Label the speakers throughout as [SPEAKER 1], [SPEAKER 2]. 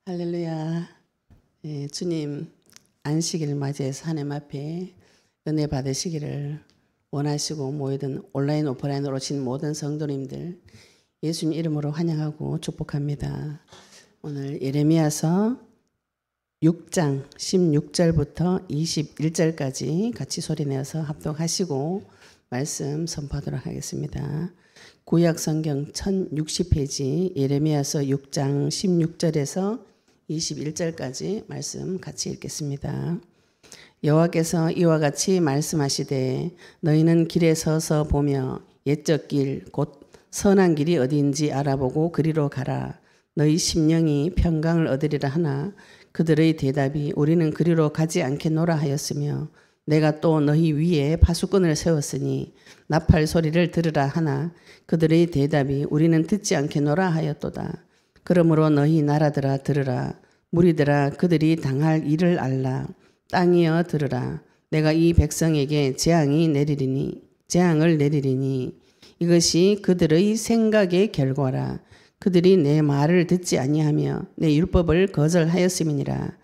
[SPEAKER 1] 할렐루야. 주님 안식일 맞이해서 하나님 앞에 은혜 받으시기를 원하시고 모이든 온라인 오프라인으로 오신 모든 성도님들 예수님 이름으로 환영하고 축복합니다. 오늘 예레미야서 6장 16절부터 21절까지 같이 소리내어서 합독하시고 말씀 선포하도록 하겠습니다. 구약 성경 1060페이지 예레미야서 6장 16절에서 21절까지 말씀 같이 읽겠습니다. 여호와께서 이와 같이 말씀하시되 너희는 길에 서서 보며 옛적 길 곧 선한 길이 어디인지 알아보고 그리로 가라. 너희 심령이 평강을 얻으리라 하나 그들의 대답이 우리는 그리로 가지 않겠노라 하였으며 내가 또 너희 위에 파수꾼을 세웠으니 나팔 소리를 들으라 하나 그들의 대답이 우리는 듣지 않겠노라 하였도다. 그러므로 너희 나라들아 들으라. 무리들아 그들이 당할 일을 알라. 땅이여 들으라. 내가 이 백성에게 재앙을 내리리니 이것이 그들의 생각의 결과라. 그들이 내 말을 듣지 아니하며 내 율법을 거절하였음이니라.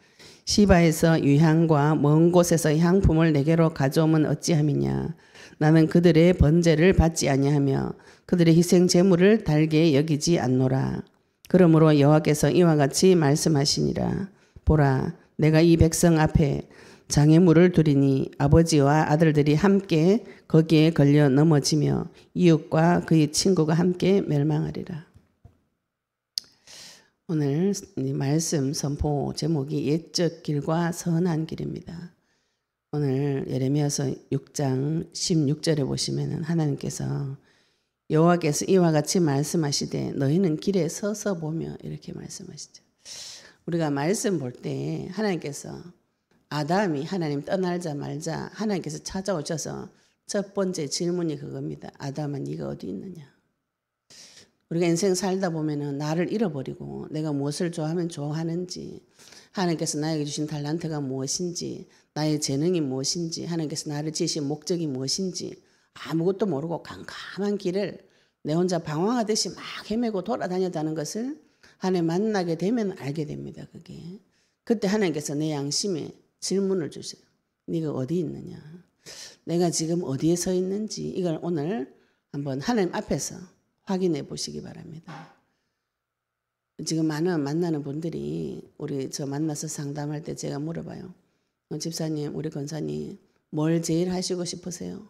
[SPEAKER 1] 시바에서 유향과 먼 곳에서 향품을 내게로 가져오면 어찌함이냐. 나는 그들의 번제를 받지 아니하며 그들의 희생 제물을 달게 여기지 않노라. 그러므로 여호와께서 이와 같이 말씀하시니라. 보라, 내가 이 백성 앞에 장애물을 두리니 아버지와 아들들이 함께 거기에 걸려 넘어지며 이웃과 그의 친구가 함께 멸망하리라. 오늘 말씀 선포 제목이 옛적 길과 선한 길입니다. 오늘 예레미야서 6장 16절에 보시면 하나님께서 여호와께서 이와 같이 말씀하시되 너희는 길에 서서 보며 이렇게 말씀하시죠. 우리가 말씀 볼 때 하나님께서 아담이 하나님 떠나자 말자 하나님께서 찾아오셔서 첫 번째 질문이 그겁니다. 아담아 네가 어디 있느냐. 우리가 인생 살다 보면은 나를 잃어버리고 내가 무엇을 좋아하면 좋아하는지 하나님께서 나에게 주신 달란트가 무엇인지 나의 재능이 무엇인지 하나님께서 나를 지으신 목적이 무엇인지 아무것도 모르고 캄캄한 길을 내 혼자 방황하듯이 막 헤매고 돌아다녔다는 것을 하나님 만나게 되면 알게 됩니다. 그게 그때 하나님께서 내 양심에 질문을 주세요. 네가 어디 있느냐. 내가 지금 어디에 서 있는지 이걸 오늘 한번 하나님 앞에서 확인해 보시기 바랍니다. 지금 많은 만나는 분들이 우리 저 만나서 상담할 때 제가 물어봐요. 집사님, 우리 권사님 뭘 제일 하시고 싶으세요?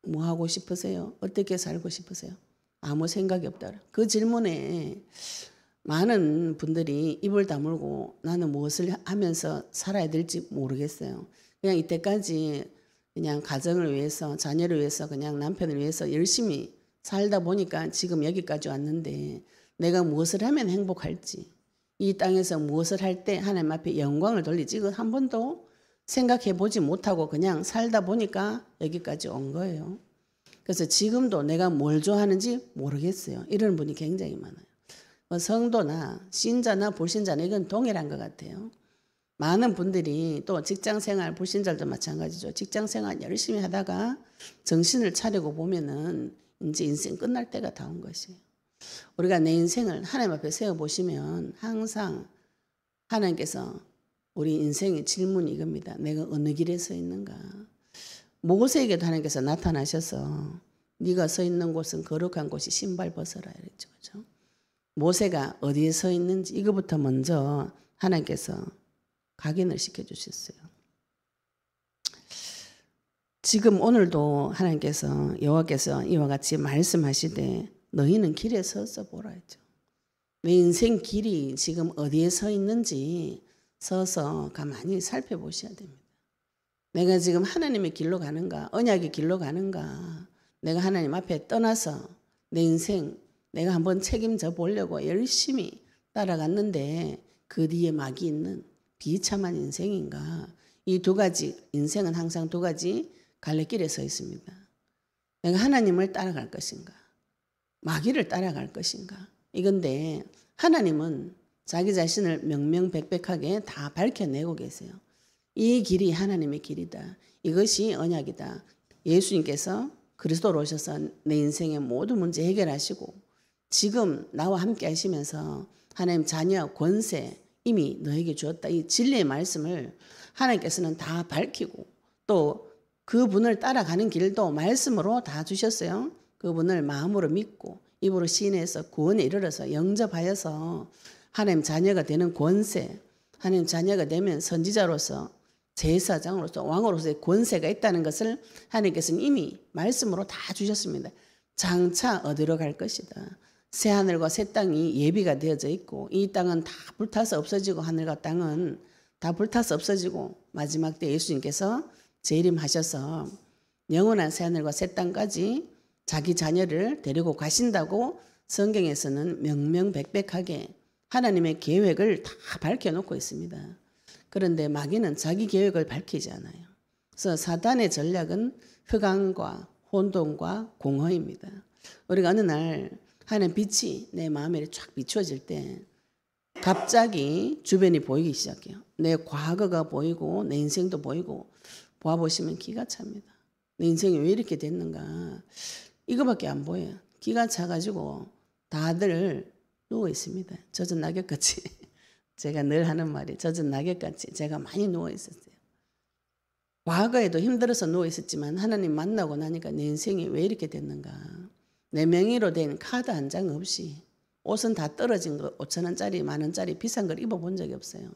[SPEAKER 1] 뭐 하고 싶으세요? 어떻게 살고 싶으세요? 아무 생각이 없다. 그 질문에 많은 분들이 입을 다물고 나는 무엇을 하면서 살아야 될지 모르겠어요. 그냥 이때까지 그냥 가정을 위해서 자녀를 위해서 그냥 남편을 위해서 열심히 살다 보니까 지금 여기까지 왔는데 내가 무엇을 하면 행복할지 이 땅에서 무엇을 할 때 하나님 앞에 영광을 돌리지 이거 한 번도 생각해 보지 못하고 그냥 살다 보니까 여기까지 온 거예요. 그래서 지금도 내가 뭘 좋아하는지 모르겠어요. 이런 분이 굉장히 많아요. 성도나 신자나 불신자나 이건 동일한 것 같아요. 많은 분들이 또 직장생활 불신자들도 마찬가지죠. 직장생활 열심히 하다가 정신을 차리고 보면은 이제 인생 끝날 때가 다 온 것이에요. 우리가 내 인생을 하나님 앞에 세워보시면 항상 하나님께서 우리 인생의 질문이 이겁니다. 내가 어느 길에 서 있는가. 모세에게도 하나님께서 나타나셔서 네가 서 있는 곳은 거룩한 곳이 신발 벗어라 이랬죠. 그렇죠? 모세가 어디에 서 있는지 이거부터 먼저 하나님께서 각인을 시켜주셨어요. 지금 오늘도 하나님께서 여호와께서 이와 같이 말씀하시되 너희는 길에 서서 보라 했죠. 내 인생 길이 지금 어디에 서 있는지 서서 가만히 살펴보셔야 됩니다. 내가 지금 하나님의 길로 가는가 언약의 길로 가는가 내가 하나님 앞에 떠나서 내 인생 내가 한번 책임져 보려고 열심히 따라갔는데 그 뒤에 막이 있는 비참한 인생인가. 이 두 가지 인생은 항상 두 가지 갈래길에 서 있습니다. 내가 하나님을 따라갈 것인가 마귀를 따라갈 것인가 이건데 하나님은 자기 자신을 명명백백하게 다 밝혀내고 계세요. 이 길이 하나님의 길이다. 이것이 언약이다. 예수님께서 그리스도로 오셔서 내 인생의 모든 문제 해결하시고 지금 나와 함께 하시면서 하나님 자녀 권세 이미 너에게 주었다. 이 진리의 말씀을 하나님께서는 다 밝히고 또 그분을 따라가는 길도 말씀으로 다 주셨어요. 그분을 마음으로 믿고 입으로 시인해서 구원에 이르러서 영접하여서 하나님 자녀가 되는 권세, 하나님 자녀가 되면 선지자로서 제사장으로서 왕으로서의 권세가 있다는 것을 하나님께서는 이미 말씀으로 다 주셨습니다. 장차 어디로 갈 것이다. 새 하늘과 새 땅이 예비가 되어져 있고 이 땅은 다 불타서 없어지고 하늘과 땅은 다 불타서 없어지고 마지막 때 예수님께서 재림하셔서 영원한 새 하늘과 새 땅까지 자기 자녀를 데리고 가신다고 성경에서는 명명백백하게 하나님의 계획을 다 밝혀놓고 있습니다. 그런데 마귀는 자기 계획을 밝히지 않아요. 그래서 사단의 전략은 흑암과 혼돈과 공허입니다. 우리가 어느 날 하나님 빛이 내 마음에 쫙 비추어질 때 갑자기 주변이 보이기 시작해요. 내 과거가 보이고 내 인생도 보이고 보아보시면 기가 찹니다. 내 인생이 왜 이렇게 됐는가 이거밖에 안 보여요. 기가 차가지고 다들 누워 있습니다. 젖은 낙엽같이. 제가 늘 하는 말이 젖은 낙엽같이 제가 많이 누워 있었어요. 과거에도 힘들어서 누워 있었지만 하나님 만나고 나니까 내 인생이 왜 이렇게 됐는가. 내 명의로 된 카드 한 장 없이 옷은 다 떨어진 거 5,000원짜리, 만원짜리 비싼 걸 입어본 적이 없어요.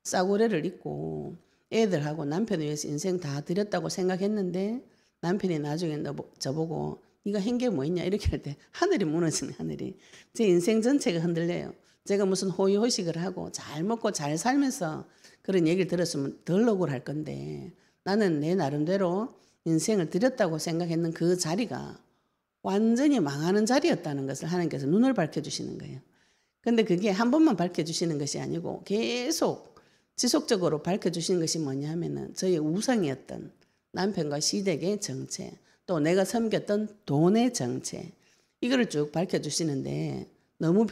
[SPEAKER 1] 싸구려를 입고 애들하고 남편을 위해서 인생 다 드렸다고 생각했는데 남편이 나중에 저보고 네가 한 게 뭐 있냐 이렇게 할 때 하늘이 무너지네. 하늘이. 제 인생 전체가 흔들려요. 제가 무슨 호의호식을 하고 잘 먹고 잘 살면서 그런 얘기를 들었으면 덜 억울할 건데 나는 내 나름대로 인생을 드렸다고 생각했는 그 자리가 완전히 망하는 자리였다는 것을 하나님께서 눈을 밝혀주시는 거예요. 근데 그게 한 번만 밝혀주시는 것이 아니고 계속 지속적으로 밝혀주시는 것이 뭐냐 하면은 저희 우상이었던 남편과 시댁의 정체 또 내가 섬겼던 돈의 정체 이거를 쭉 밝혀주시는데 너무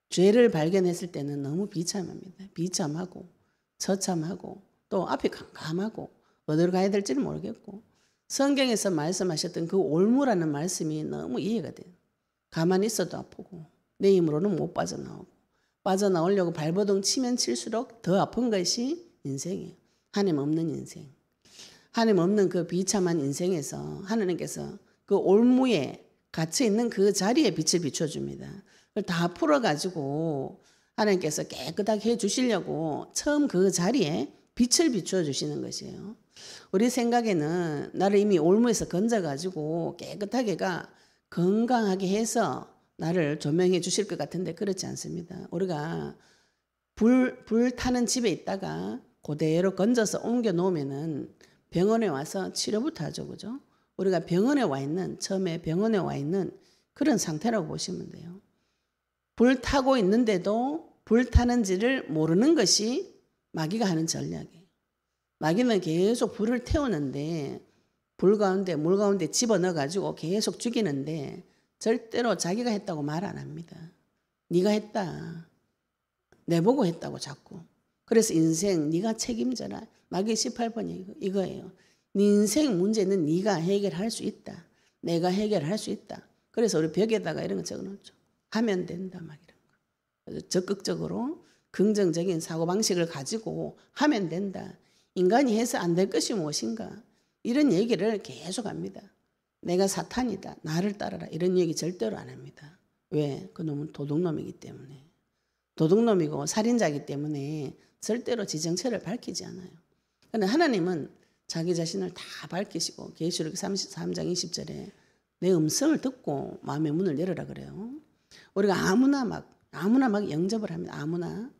[SPEAKER 1] 죄를 발견했을 때는 너무 비참합니다. 비참하고 처참하고 또 앞이 캄캄하고 어디로 가야 될지를 모르겠고 성경에서 말씀하셨던 그 올무라는 말씀이 너무 이해가 돼요. 가만히 있어도 아프고 내 힘으로는 못 빠져나오고 빠져나오려고 발버둥 치면 칠수록 더 아픈 것이 인생이에요. 하나님 없는 인생. 하나님 없는 그 비참한 인생에서 하나님께서 그 올무에 갇혀있는 그 자리에 빛을 비춰줍니다. 그걸 다 풀어가지고 하나님께서 깨끗하게 해주시려고 처음 그 자리에 빛을 비춰주시는 것이에요. 우리 생각에는 나를 이미 올무에서 건져가지고 깨끗하게가 건강하게 해서 나를 조명해 주실 것 같은데 그렇지 않습니다. 우리가 불 타는 집에 있다가 그대로 건져서 옮겨 놓으면은 병원에 와서 치료부터 하죠. 그죠? 우리가 병원에 와 있는, 처음에 병원에 와 있는 그런 상태라고 보시면 돼요. 불 타고 있는데도 불 타는지를 모르는 것이 마귀가 하는 전략이에요. 마귀는 계속 불을 태우는데 불 가운데, 물 가운데 집어넣어가지고 계속 죽이는데 절대로 자기가 했다고 말 안 합니다. 네가 했다. 내보고 했다고 자꾸. 그래서 인생 네가 책임져라. 마귀 18번이 이거예요. 네 인생 문제는 네가 해결할 수 있다. 내가 해결할 수 있다. 그래서 우리 벽에다가 이런 거 적어놓죠. 하면 된다 막 이런 거. 그래서 적극적으로 긍정적인 사고방식을 가지고 하면 된다. 인간이 해서 안 될 것이 무엇인가. 이런 얘기를 계속 합니다. 내가 사탄이다. 나를 따르라. 이런 얘기 절대로 안 합니다. 왜? 그 놈은 도둑놈이기 때문에. 도둑놈이고 살인자이기 때문에 절대로 지 정체를 밝히지 않아요. 그런데 하나님은 자기 자신을 다 밝히시고 계시록 33장 20절에 내 음성을 듣고 마음의 문을 열어라 그래요. 우리가 아무나 막 영접을 합니다. 아무나.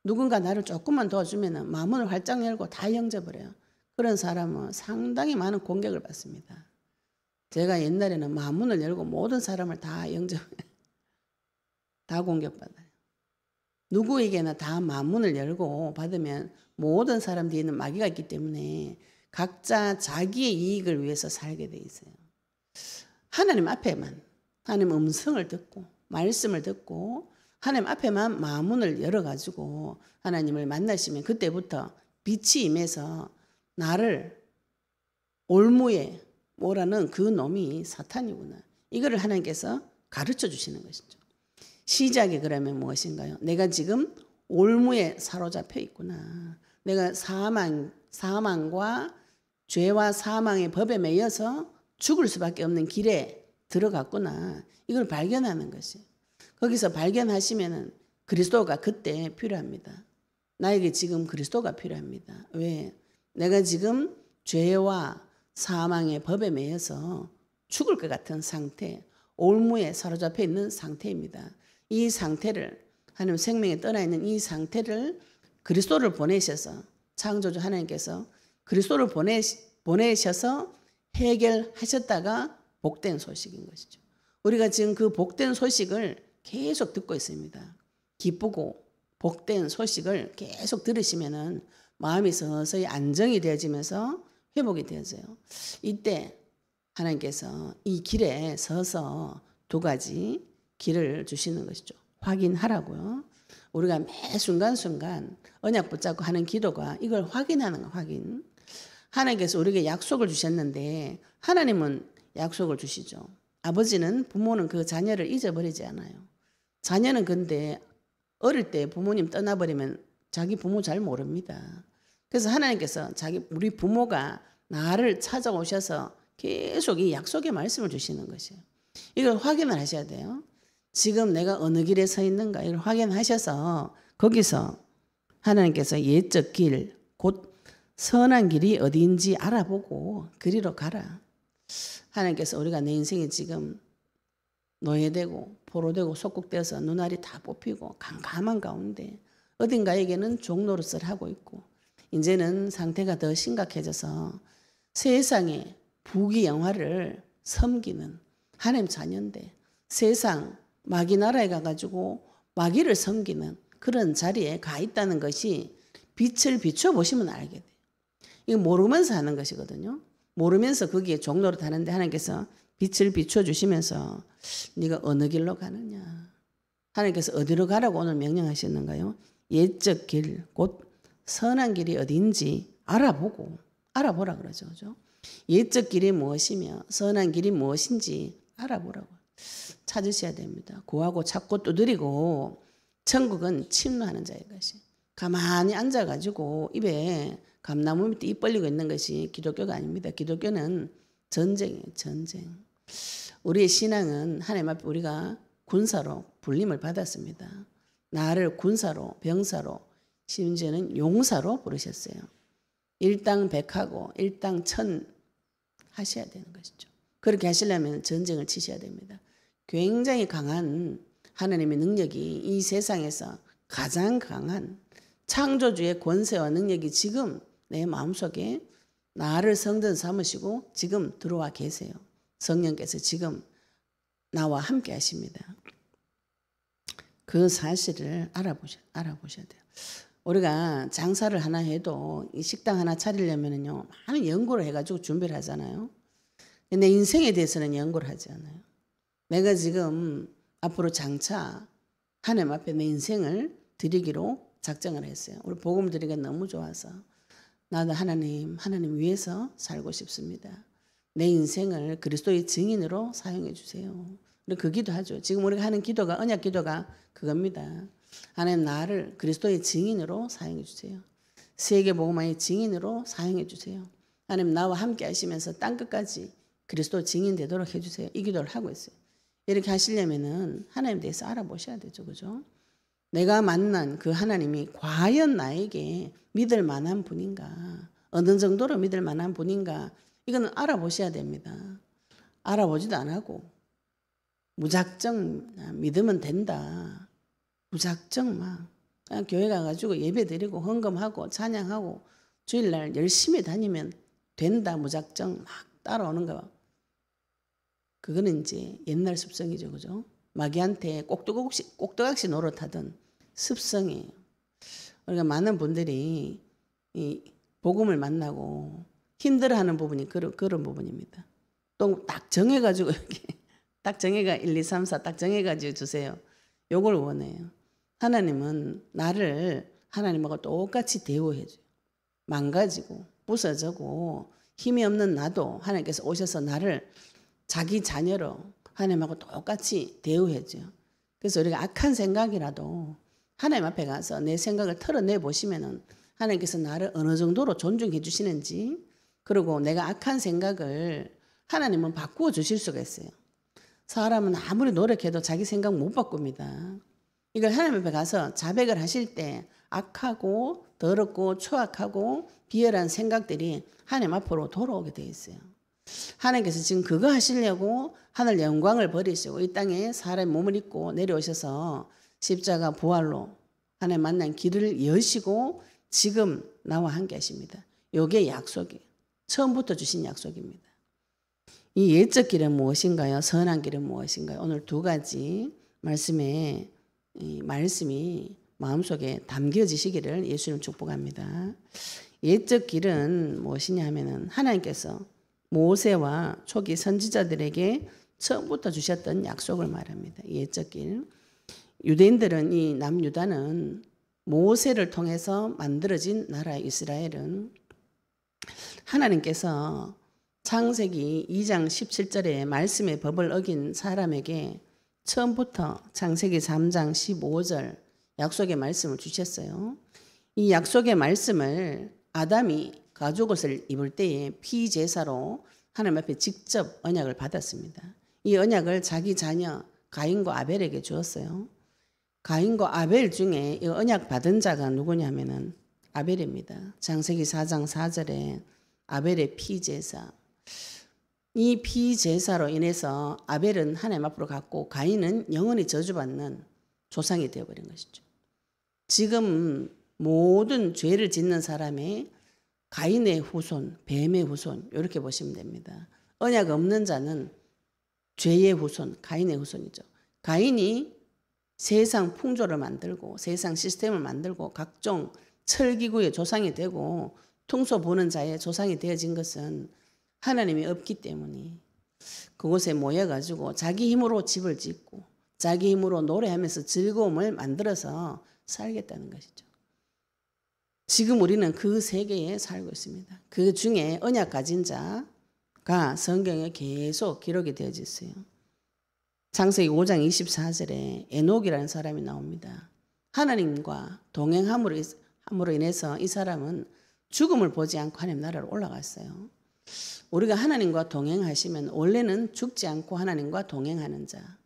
[SPEAKER 1] 누군가 나를 조금만 도와주면 마음을 활짝 열고 다 영접을 해요. 그런 사람은 상당히 많은 공격을 받습니다. 제가 옛날에는 마음문을 열고 모든 사람을 다 다 공격받아요. 누구에게나 다 마음문을 열고 받으면 모든 사람 뒤에는 마귀가 있기 때문에 각자 자기의 이익을 위해서 살게 돼 있어요. 하나님 앞에만 하나님 음성을 듣고 말씀을 듣고 하나님 앞에만 마음문을 열어가지고 하나님을 만나시면 그때부터 빛이 임해서 나를 올무에 뭐라는 그 놈이 사탄이구나. 이거를 하나님께서 가르쳐 주시는 것이죠. 시작이 그러면 무엇인가요? 내가 지금 올무에 사로잡혀 있구나. 내가 사망과 죄와 사망의 법에 매여서 죽을 수밖에 없는 길에 들어갔구나. 이걸 발견하는 것이. 거기서 발견하시면은 그리스도가 그때 필요합니다. 나에게 지금 그리스도가 필요합니다. 왜? 내가 지금 죄와 사망의 법에 매여서 죽을 것 같은 상태, 올무에 사로잡혀 있는 상태입니다. 이 상태를, 하나님 생명에 떠나 있는 이 상태를 그리스도를 보내셔서, 창조주 하나님께서 그리스도를 보내셔서 해결하셨다가 복된 소식인 것이죠. 우리가 지금 그 복된 소식을 계속 듣고 있습니다. 기쁘고 복된 소식을 계속 들으시면은 마음이 서서히 안정이 되어지면서 회복이 되어져요. 이때 하나님께서 이 길에 서서 두 가지 길을 주시는 것이죠. 확인하라고요. 우리가 매 순간순간 언약 붙잡고 하는 기도가 이걸 확인하는 거, 확인. 하나님께서 우리에게 약속을 주셨는데 하나님은 약속을 주시죠. 아버지는, 부모는 그 자녀를 잊어버리지 않아요. 자녀는 근데 어릴 때 부모님 떠나버리면 자기 부모 잘 모릅니다. 그래서 하나님께서 우리 부모가 나를 찾아오셔서 계속 이 약속의 말씀을 주시는 것이에요. 이걸 확인을 하셔야 돼요. 지금 내가 어느 길에 서 있는가 이걸 확인하셔서 거기서 하나님께서 옛적 길, 곧 선한 길이 어디인지 알아보고 그리로 가라. 하나님께서 우리가 내 인생에 지금 노예되고 포로되고 속국되어서 눈알이 다 뽑히고 캄캄한 가운데 어딘가에게는 종노릇을 하고 있고 이제는 상태가 더 심각해져서 세상의 부귀영화를 섬기는 하나님 자녀인데 세상 마귀 나라에 가가지고 마귀를 섬기는 그런 자리에 가 있다는 것이 빛을 비춰보시면 알게 돼요. 이거 모르면서 하는 것이거든요. 모르면서 거기에 종로를 하는데 하나님께서 빛을 비춰주시면서 네가 어느 길로 가느냐. 하나님께서 어디로 가라고 오늘 명령하셨는가요? 옛적 길, 곧 선한 길이 어딘지 알아보라 그러죠. 그죠? 옛적 길이 무엇이며 선한 길이 무엇인지 알아보라고. 찾으셔야 됩니다. 구하고 찾고 두드리고 천국은 침노하는 자의 것이. 가만히 앉아가지고 입에 감나무 밑에 입 벌리고 있는 것이 기독교가 아닙니다. 기독교는 전쟁이에요. 전쟁. 우리의 신앙은 하나님 앞에 우리가 군사로 불림을 받았습니다. 나를 군사로 병사로 심지어는 용사로 부르셨어요. 일당백하고 일당천 하셔야 되는 것이죠. 그렇게 하시려면 전쟁을 치셔야 됩니다. 굉장히 강한 하나님의 능력이 이 세상에서 가장 강한 창조주의 권세와 능력이 지금 내 마음속에 나를 성전 삼으시고 지금 들어와 계세요. 성령께서 지금 나와 함께 하십니다. 그 사실을 알아보셔야 돼요. 우리가 장사를 하나 해도 이 식당 하나 차리려면요 많은 연구를 해가지고 준비를 하잖아요. 내 인생에 대해서는 연구를 하지 않아요. 내가 지금 앞으로 장차 하나님 앞에 내 인생을 드리기로 작정을 했어요. 우리 복음 드리기가 너무 좋아서 나도 하나님 위해서 살고 싶습니다. 내 인생을 그리스도의 증인으로 사용해 주세요. 우리 그 기도하죠. 지금 우리가 하는 기도가 언약 기도가 그겁니다. 하나님 나를 그리스도의 증인으로 사용해 주세요. 세계 복음화의 증인으로 사용해 주세요. 하나님 나와 함께 하시면서 땅끝까지 그리스도 증인 되도록 해주세요. 이 기도를 하고 있어요. 이렇게 하시려면은 하나님에 대해서 알아보셔야 되죠. 그죠? 내가 만난 그 하나님이 과연 나에게 믿을 만한 분인가? 어느 정도로 믿을 만한 분인가? 이거는 알아보셔야 됩니다. 알아보지도 안 하고 무작정 믿으면 된다. 무작정 막 그냥 교회 가가지고 예배 드리고 헌금하고 찬양하고 주일날 열심히 다니면 된다. 무작정 막 따라오는 거. 그거는 이제 옛날 습성이죠. 그죠? 마귀한테 꼭두각시 노릇하던 습성이에요. 그러니까 많은 분들이 이 복음을 만나고 힘들어하는 부분이 그런 부분입니다. 또 딱 정해가지고 이렇게 딱 정해가 1, 2, 3, 4 딱 정해가지고 주세요. 요걸 원해요. 하나님은 나를 하나님하고 똑같이 대우해줘요. 망가지고 부서지고 힘이 없는 나도 하나님께서 오셔서 나를 자기 자녀로 하나님하고 똑같이 대우해줘요. 그래서 우리가 악한 생각이라도 하나님 앞에 가서 내 생각을 털어내 보시면은 하나님께서 나를 어느 정도로 존중해 주시는지, 그리고 내가 악한 생각을 하나님은 바꾸어 주실 수가 있어요. 사람은 아무리 노력해도 자기 생각 못 바꿉니다. 이걸 하나님 앞에 가서 자백을 하실 때 악하고 더럽고 추악하고 비열한 생각들이 하나님 앞으로 돌아오게 돼 있어요. 하나님께서 지금 그거 하시려고 하늘 영광을 버리시고 이 땅에 사람의 몸을 입고 내려오셔서 십자가 부활로 하나님 만난 길을 여시고 지금 나와 함께 하십니다. 이게 약속이에요. 처음부터 주신 약속입니다. 이 예적 길은 무엇인가요? 선한 길은 무엇인가요? 오늘 두 가지 말씀에 이 말씀이 마음속에 담겨지시기를 예수님 축복합니다. 예적 길은 무엇이냐 하면은 하나님께서 모세와 초기 선지자들에게 처음부터 주셨던 약속을 말합니다. 예적 길. 유대인들은 이 남유다는 모세를 통해서 만들어진 나라 이스라엘은 하나님께서 창세기 2장 17절에 말씀의 법을 어긴 사람에게 처음부터 창세기 3장 15절 약속의 말씀을 주셨어요. 이 약속의 말씀을 아담이 가죽옷을 입을 때에 피제사로 하나님 앞에 직접 언약을 받았습니다. 이 언약을 자기 자녀 가인과 아벨에게 주었어요. 가인과 아벨 중에 이 언약 받은 자가 누구냐면은 아벨입니다. 창세기 4장 4절에 아벨의 피제사. 이 피제사로 인해서 아벨은 하나님 앞으로 갔고 가인은 영원히 저주받는 조상이 되어버린 것이죠. 지금 모든 죄를 짓는 사람의 가인의 후손, 뱀의 후손 이렇게 보시면 됩니다. 언약 없는 자는 죄의 후손, 가인의 후손이죠. 가인이 세상 풍조를 만들고 세상 시스템을 만들고 각종 철기구의 조상이 되고 통소 보는 자의 조상이 되어진 것은 하나님이 없기 때문에 그곳에 모여가지고 자기 힘으로 집을 짓고 자기 힘으로 노래하면서 즐거움을 만들어서 살겠다는 것이죠. 지금 우리는 그 세계에 살고 있습니다. 그 중에 언약 가진 자가 성경에 계속 기록이 되어져 있어요. 창세기 5장 24절에 에녹이라는 사람이 나옵니다. 하나님과 동행함으로 인해서 이 사람은 죽음을 보지 않고 하나님 나라로 올라갔어요. 우리가 하나님과 동행하시면 원래는 죽지 않고 하나님과 동행하는 자,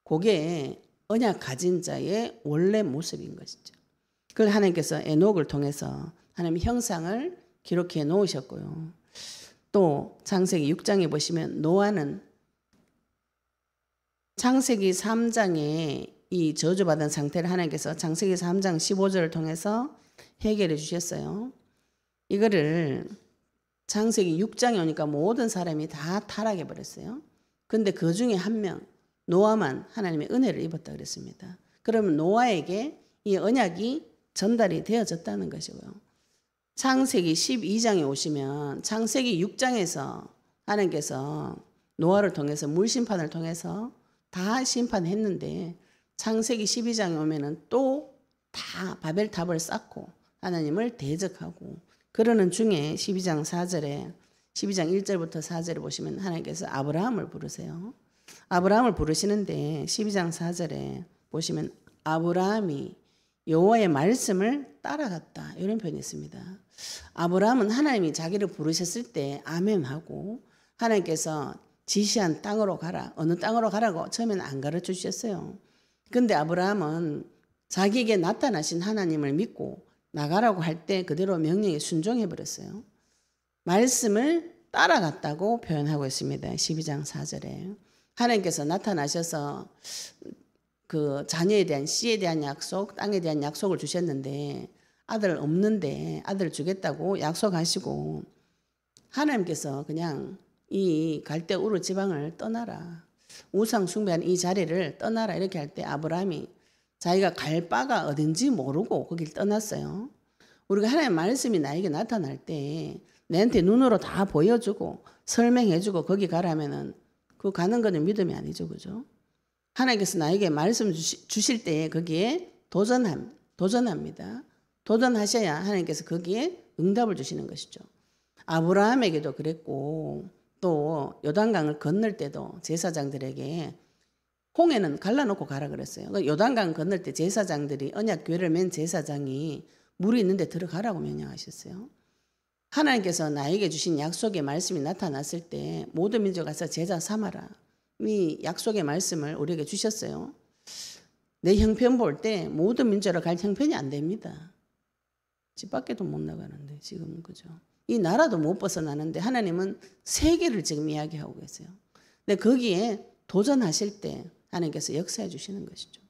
[SPEAKER 1] 그게 언약 가진 자의 원래 모습인 것이죠. 그걸 하나님께서 에녹을 통해서 하나님의 형상을 기록해 놓으셨고요. 또 창세기 6장에 보시면 노아는 창세기 3장에 이 저주받은 상태를 하나님께서 창세기 3장 15절을 통해서 해결해 주셨어요. 이거를 창세기 6장에 오니까 모든 사람이 다 타락해 버렸어요. 근데 그 중에 한 명, 노아만 하나님의 은혜를 입었다 그랬습니다. 그러면 노아에게 이 언약이 전달이 되어졌다는 것이고요. 창세기 12장에 오시면 창세기 6장에서 하나님께서 노아를 통해서 물심판을 통해서 다 심판했는데 창세기 12장에 오면은 또 다 바벨탑을 쌓고 하나님을 대적하고 그러는 중에 12장 4절에 12장 1절부터 4절에 보시면 하나님께서 아브라함을 부르세요. 아브라함을 부르시는데 12장 4절에 보시면 아브라함이 여호와의 말씀을 따라갔다 이런 표현이 있습니다. 아브라함은 하나님이 자기를 부르셨을 때 아멘하고 하나님께서 지시한 땅으로 가라. 어느 땅으로 가라고 처음에는 안 가르쳐 주셨어요. 그런데 아브라함은 자기에게 나타나신 하나님을 믿고 나가라고 할 때 그대로 명령에 순종해 버렸어요. 말씀을 따라갔다고 표현하고 있습니다. 12장 4절에 하나님께서 나타나셔서 그 자녀에 대한 씨에 대한 약속, 땅에 대한 약속을 주셨는데 아들 없는데 아들 주겠다고 약속하시고 하나님께서 그냥 이 갈대 우르 지방을 떠나라. 우상 숭배하는 이 자리를 떠나라 이렇게 할 때 아브라함이 자기가 갈 바가 어딘지 모르고 거길 떠났어요. 우리가 하나님의 말씀이 나에게 나타날 때 내한테 눈으로 다 보여주고 설명해주고 거기 가라면은 그 가는 거는 믿음이 아니죠. 그죠? 하나님께서 나에게 말씀 주실 때 거기에 도전합니다. 도전하셔야 하나님께서 거기에 응답을 주시는 것이죠. 아브라함에게도 그랬고 또 요단강을 건널 때도 제사장들에게 홍해는 갈라놓고 가라 그랬어요. 요단강 건널 때 제사장들이 언약궤를 맨 제사장이 물이 있는데 들어가라고 명령하셨어요. 하나님께서 나에게 주신 약속의 말씀이 나타났을 때 모든 민족 가서 제자 삼아라. 이 약속의 말씀을 우리에게 주셨어요. 내 형편 볼 때 모든 민족으로 갈 형편이 안 됩니다. 집 밖에도 못 나가는데 지금은 그죠. 이 나라도 못 벗어나는데 하나님은 세계를 지금 이야기하고 계세요. 근데 거기에 도전하실 때 하나님께서 역사해 주시는 것이죠.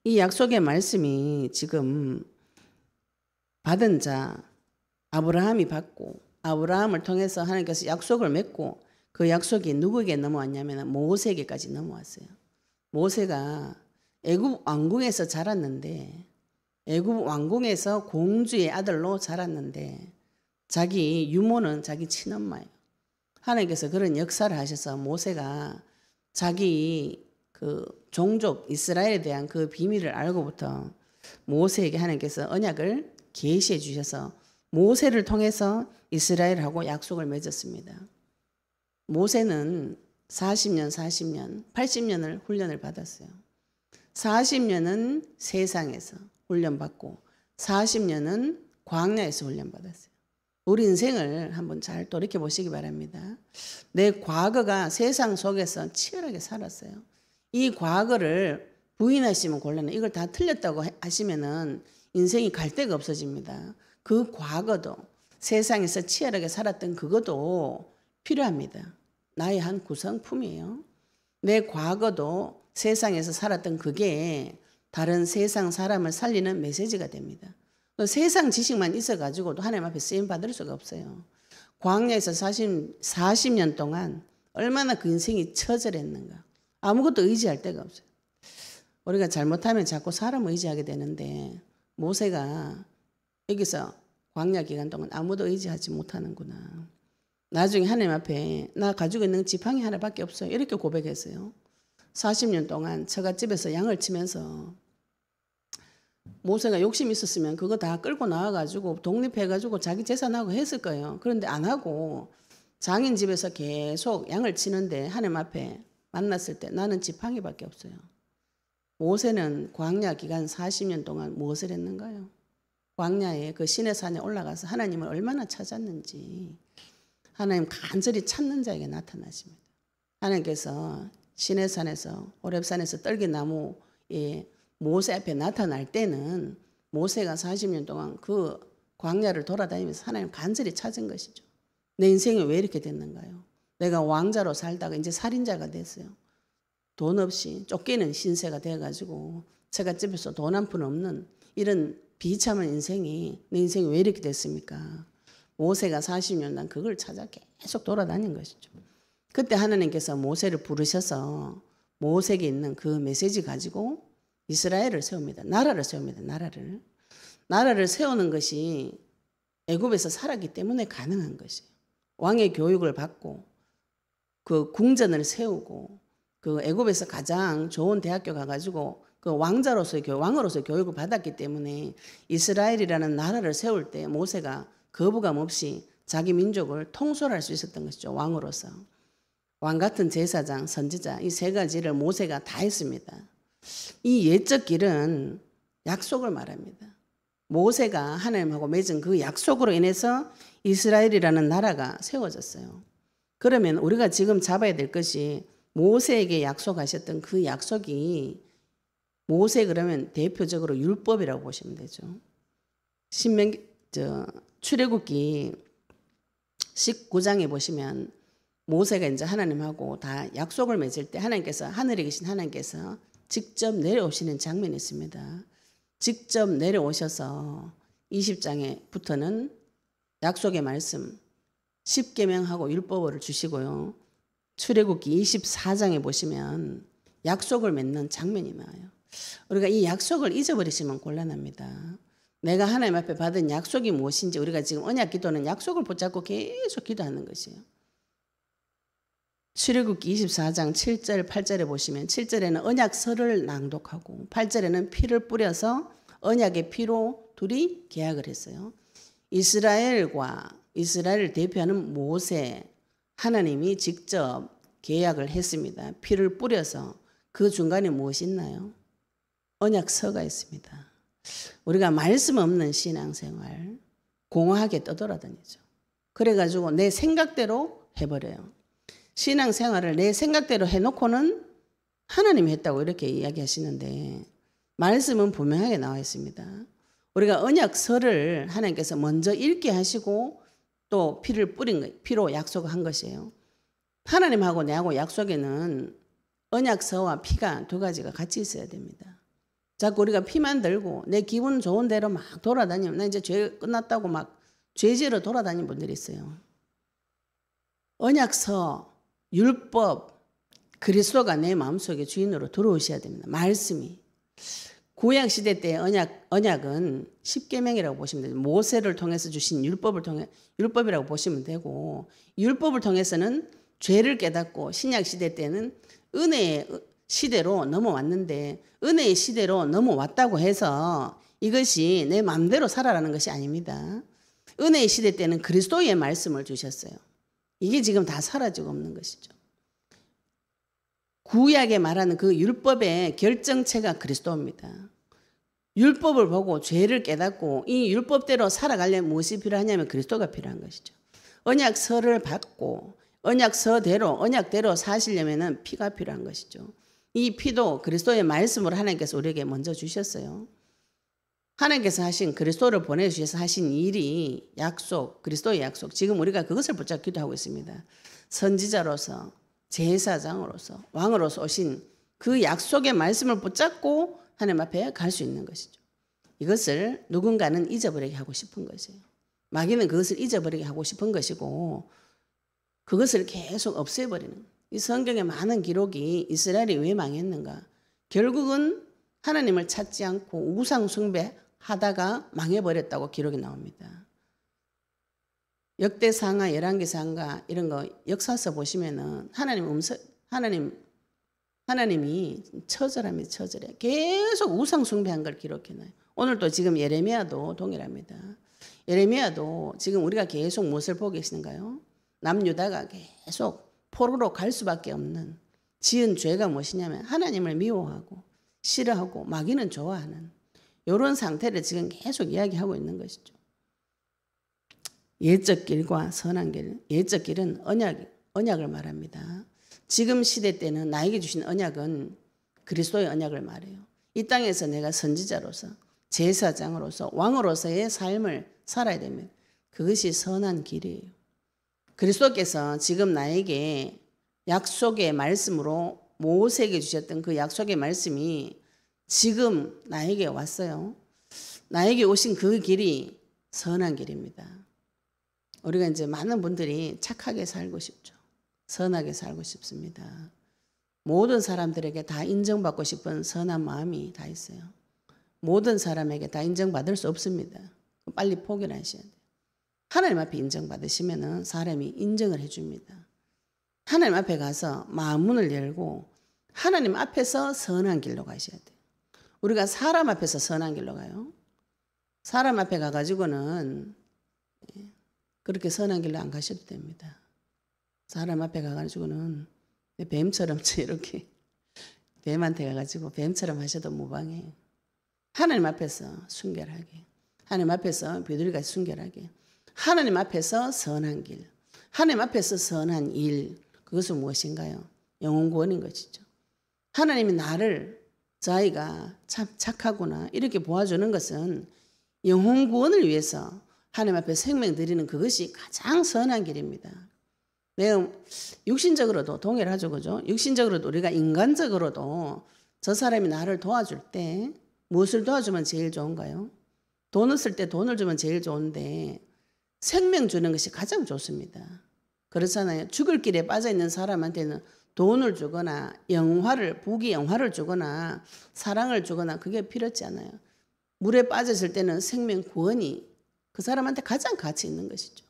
[SPEAKER 1] 이 약속의 말씀이 지금 받은 자 아브라함이 받고 아브라함을 통해서 하나님께서 약속을 맺고 그 약속이 누구에게 넘어왔냐면 모세에게까지 넘어왔어요. 모세가 애굽 왕궁에서 자랐는데 애굽 왕궁에서 공주의 아들로 자랐는데 자기 유모는 자기 친엄마예요. 하나님께서 그런 역사를 하셔서 모세가 자기 그 종족 이스라엘에 대한 그 비밀을 알고부터 모세에게 하나님께서 언약을 계시해 주셔서 모세를 통해서 이스라엘하고 약속을 맺었습니다. 모세는 40년, 80년을 훈련을 받았어요. 40년은 세상에서 훈련받고 40년은 광야에서 훈련받았어요. 우리 인생을 한번 잘 돌이켜 보시기 바랍니다. 내 과거가 세상 속에서 치열하게 살았어요. 이 과거를 부인하시면 곤란해요. 이걸 다 틀렸다고 하시면은 인생이 갈 데가 없어집니다. 그 과거도 세상에서 치열하게 살았던 그것도 필요합니다. 나의 한 구성품이에요. 내 과거도 세상에서 살았던 그게 다른 세상 사람을 살리는 메시지가 됩니다. 세상 지식만 있어가지고도 하나님 앞에 쓰임 받을 수가 없어요. 광야에서 40년 동안 얼마나 그 인생이 처절했는가. 아무것도 의지할 데가 없어요. 우리가 잘못하면 자꾸 사람 의지하게 되는데 모세가 여기서 광야 기간 동안 아무도 의지하지 못하는구나. 나중에 하나님 앞에 나 가지고 있는 지팡이 하나밖에 없어요. 이렇게 고백했어요. 40년 동안 처갓집에서 양을 치면서 모세가 욕심이 있었으면 그거 다 끌고 나와가지고 독립해가지고 자기 재산하고 했을 거예요. 그런데 안 하고 장인 집에서 계속 양을 치는데 하나님 앞에 만났을 때 나는 지팡이밖에 없어요. 모세는 광야 기간 40년 동안 무엇을 했는가요? 광야에 그 시내산에 올라가서 하나님을 얼마나 찾았는지 하나님 간절히 찾는 자에게 나타나십니다. 하나님께서 시내산에서 호렙산에서 떨기나무에 모세 앞에 나타날 때는 모세가 40년 동안 그 광야를 돌아다니면서 하나님 간절히 찾은 것이죠. 내 인생이 왜 이렇게 됐는가요? 내가 왕자로 살다가 이제 살인자가 됐어요. 돈 없이 쫓기는 신세가 돼가지고 처갓집에서 돈 한 푼 없는 이런 비참한 인생이 내 인생이 왜 이렇게 됐습니까? 모세가 40년간 그걸 찾아 계속 돌아다닌 것이죠. 그때 하나님께서 모세를 부르셔서 모세에게 있는 그 메시지 가지고 이스라엘을 세웁니다. 나라를 세웁니다. 나라를 세우는 것이 애굽에서 살았기 때문에 가능한 것이에요. 왕의 교육을 받고 그 궁전을 세우고 그 애굽에서 가장 좋은 대학교 가가지고 그 왕으로서의 교육을 받았기 때문에 이스라엘이라는 나라를 세울 때 모세가 거부감 없이 자기 민족을 통솔할 수 있었던 것이죠. 왕으로서. 왕 같은 제사장, 선지자 이 세 가지를 모세가 다 했습니다. 이 예적 길은 약속을 말합니다. 모세가 하나님하고 맺은 그 약속으로 인해서 이스라엘이라는 나라가 세워졌어요. 그러면 우리가 지금 잡아야 될 것이 모세에게 약속하셨던 그 약속이 모세 그러면 대표적으로 율법이라고 보시면 되죠. 출애굽기 19장에 보시면 모세가 이제 하나님하고 다 약속을 맺을 때 하나님께서 하늘에 계신 하나님께서 직접 내려오시는 장면이 있습니다. 직접 내려오셔서 20장에부터는 약속의 말씀 10계명하고 율법을 주시고요. 출애굽기 24장에 보시면 약속을 맺는 장면이 나와요. 우리가 이 약속을 잊어버리시면 곤란합니다. 내가 하나님 앞에 받은 약속이 무엇인지 우리가 지금 언약 기도는 약속을 붙잡고 계속 기도하는 것이에요. 출애굽기 24장 7절 8절에 보시면 7절에는 언약서를 낭독하고 8절에는 피를 뿌려서 언약의 피로 둘이 계약을 했어요. 이스라엘을 대표하는 모세 하나님이 직접 계약을 했습니다. 피를 뿌려서. 그 중간에 무엇이 있나요? 언약서가 있습니다. 우리가 말씀 없는 신앙생활 공허하게 떠돌아다니죠. 그래가지고 내 생각대로 해버려요. 신앙생활을 내 생각대로 해놓고는 하나님이 했다고 이렇게 이야기하시는데 말씀은 분명하게 나와 있습니다. 우리가 언약서를 하나님께서 먼저 읽게 하시고 또 피를 뿌린 거, 피로 약속한 것이에요. 하나님하고 내하고 약속에는 언약서와 피가 두 가지가 같이 있어야 됩니다. 자꾸 우리가 피만 들고 내 기분 좋은 대로 막 돌아다니면 나 이제 죄 끝났다고 막 죄지으러 돌아다니는 분들이 있어요. 언약서, 율법, 그리스도가 내 마음속에 주인으로 들어오셔야 됩니다. 말씀이. 구약시대 때 언약은 십계명이라고 보시면 돼요. 모세를 통해서 주신 율법이라고 보시면 되고, 율법을 통해서는 죄를 깨닫고, 신약시대 때는 은혜의 시대로 넘어왔는데, 은혜의 시대로 넘어왔다고 해서 이것이 내 마음대로 살아라는 것이 아닙니다. 은혜의 시대 때는 그리스도의 말씀을 주셨어요. 이게 지금 다 사라지고 없는 것이죠. 구약에 말하는 그 율법의 결정체가 그리스도입니다. 율법을 보고 죄를 깨닫고 이 율법대로 살아가려면 무엇이 필요하냐면 그리스도가 필요한 것이죠. 언약서를 받고 언약대로 사시려면 피가 필요한 것이죠. 이 피도 그리스도의 말씀으로 하나님께서 우리에게 먼저 주셨어요. 하나님께서 하신 그리스도를 보내주셔서 하신 일이 약속, 그리스도의 약속. 지금 우리가 그것을 붙잡기도 하고 있습니다. 선지자로서, 제사장으로서, 왕으로서 오신 그 약속의 말씀을 붙잡고 하나님 앞에 갈 수 있는 것이죠. 이것을 누군가는 잊어버리게 하고 싶은 것이에요. 마귀는 그것을 잊어버리게 하고 싶은 것이고 그것을 계속 없애버리는. 이 성경의 많은 기록이 이스라엘이 왜 망했는가? 결국은 하나님을 찾지 않고 우상 숭배하다가 망해버렸다고 기록이 나옵니다. 역대상하, 열왕기상하 이런 거 역사서 보시면은 하나님이 처절합니다. 처절해. 계속 우상 숭배한 걸 기록해놔요. 오늘도 지금 예레미야도 동일합니다. 예레미야도 지금 우리가 계속 무엇을 보고 계시는가요? 남유다가 계속 포로로 갈 수밖에 없는 지은 죄가 무엇이냐면 하나님을 미워하고 싫어하고 마귀는 좋아하는 이런 상태를 지금 계속 이야기하고 있는 것이죠. 예적 길과 선한 길. 예적 길은 언약을 말합니다. 지금 시대 때는 나에게 주신 언약은 그리스도의 언약을 말해요. 이 땅에서 내가 선지자로서 제사장으로서 왕으로서의 삶을 살아야 됩니다. 그것이 선한 길이에요. 그리스도께서 지금 나에게 약속의 말씀으로 모세에게 주셨던 그 약속의 말씀이 지금 나에게 왔어요. 나에게 오신 그 길이 선한 길입니다. 우리가 이제 많은 분들이 착하게 살고 싶죠. 선하게 살고 싶습니다. 모든 사람들에게 다 인정받고 싶은 선한 마음이 다 있어요. 모든 사람에게 다 인정받을 수 없습니다. 빨리 포기를 하셔야 돼요. 하나님 앞에 인정받으시면 사람이 인정을 해줍니다. 하나님 앞에 가서 마음 문을 열고 하나님 앞에서 선한 길로 가셔야 돼요. 우리가 사람 앞에서 선한 길로 가요. 사람 앞에 가가지고는 그렇게 선한 길로 안 가셔도 됩니다. 사람 앞에 가가지고는 뱀처럼 이렇게 뱀한테 가가지고 뱀처럼 하셔도 무방해요. 하나님 앞에서 순결하게, 하나님 앞에서 비둘기같이 순결하게, 하나님 앞에서 선한 길, 하나님 앞에서 선한 일, 그것은 무엇인가요? 영혼 구원인 것이죠. 하나님이 나를 자기가 참 착하구나 이렇게 보아주는 것은 영혼 구원을 위해서 하나님 앞에 생명 드리는 그것이 가장 선한 길입니다. 내가 육신적으로도 동일하죠, 그죠? 육신적으로도 우리가 인간적으로도 저 사람이 나를 도와줄 때 무엇을 도와주면 제일 좋은가요? 돈을 쓸 때 돈을 주면 제일 좋은데 생명 주는 것이 가장 좋습니다. 그렇잖아요. 죽을 길에 빠져 있는 사람한테는 돈을 주거나 부귀 영화를 주거나 사랑을 주거나 그게 필요치 않아요. 물에 빠졌을 때는 생명 구원이 그 사람한테 가장 가치 있는 것이죠.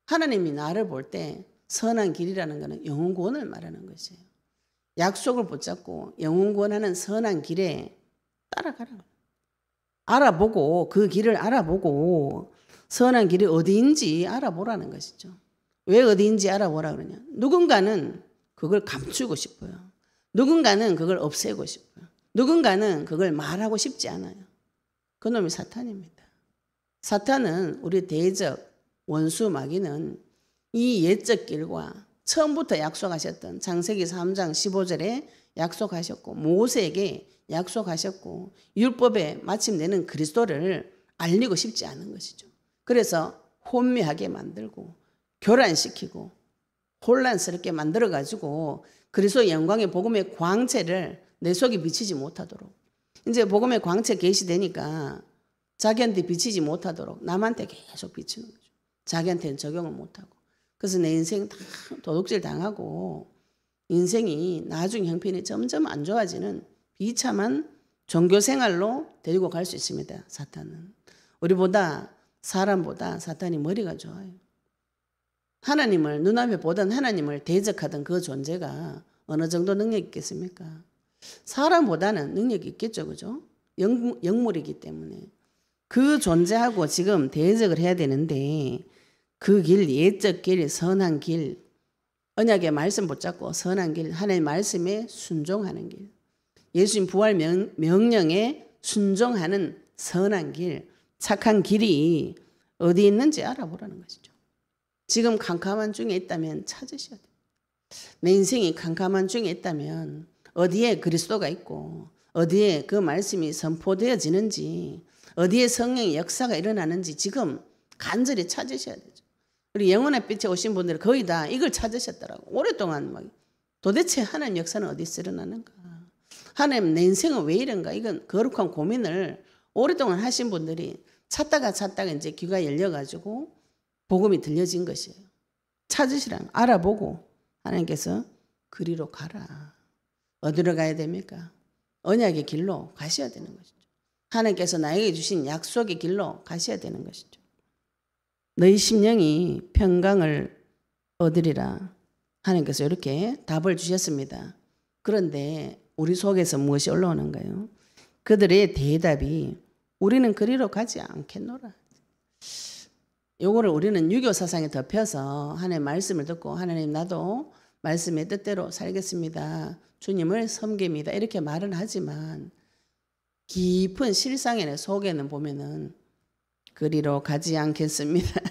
[SPEAKER 1] 하나님이 나를 볼 때 선한 길이라는 것은 영혼 구원을 말하는 것이에요. 약속을 붙잡고 영혼 구원하는 선한 길에 따라가라. 알아보고 그 길을 알아보고 선한 길이 어디인지 알아보라는 것이죠. 왜 어디인지 알아보라 그러냐. 누군가는 그걸 감추고 싶어요. 누군가는 그걸 없애고 싶어요. 누군가는 그걸 말하고 싶지 않아요. 그놈이 사탄입니다. 사탄은 우리 대적 원수 마귀는 이 옛적 길과 처음부터 약속하셨던 창세기 3장 15절에 약속하셨고 모세에게 약속하셨고 율법에 마침내는 그리스도를 알리고 싶지 않은 것이죠. 그래서 혼미하게 만들고 교란시키고 혼란스럽게 만들어가지고 그리스도 영광의 복음의 광채를 내 속에 비치지 못하도록 이제 복음의 광채 계시되니까 자기한테 비치지 못하도록 남한테 계속 비치는 거죠. 자기한테는 적용을 못하고 그래서 내 인생 다 도둑질 당하고 인생이 나중 형편이 점점 안 좋아지는 비참한 종교생활로 데리고 갈 수 있습니다. 사탄은. 우리보다 사람보다 사탄이 머리가 좋아요. 하나님을 눈앞에 보던 하나님을 대적하던 그 존재가 어느 정도 능력이 있겠습니까? 사람보다는 능력이 있겠죠. 그죠? 영물이기 때문에. 그 존재하고 지금 대적을 해야 되는데 그 길, 옛적 길, 선한 길, 언약의 말씀 붙잡고 선한 길, 하나님의 말씀에 순종하는 길, 예수님 부활 명령에 순종하는 선한 길, 착한 길이 어디 있는지 알아보라는 것이죠. 지금 캄캄한 중에 있다면 찾으셔야 돼요. 내 인생이 캄캄한 중에 있다면 어디에 그리스도가 있고 어디에 그 말씀이 선포되어지는지 어디에 성령의 역사가 일어나는지 지금 간절히 찾으셔야 되죠. 우리 영혼의 빛에 오신 분들이 거의 다 이걸 찾으셨더라고. 오랫동안 막 도대체 하나님 역사는 어디서 일어나는가? 하나님 내 인생은 왜 이런가? 이건 거룩한 고민을 오랫동안 하신 분들이 찾다가 이제 귀가 열려가지고 복음이 들려진 것이에요. 찾으시라는 알아보고 하나님께서 그리로 가라. 어디로 가야 됩니까? 언약의 길로 가셔야 되는 것이죠. 하나님께서 나에게 주신 약속의 길로 가셔야 되는 것이죠. 너희 심령이 평강을 얻으리라. 하나님께서 이렇게 답을 주셨습니다. 그런데 우리 속에서 무엇이 올라오는가요? 그들의 대답이 우리는 그리로 가지 않겠노라. 요거를 우리는 유교 사상에 덮여서 하나님의 말씀을 듣고 하나님 나도 말씀의 뜻대로 살겠습니다. 주님을 섬깁니다. 이렇게 말은 하지만 깊은 실상의 속에는 보면은 그리로 가지 않겠습니다.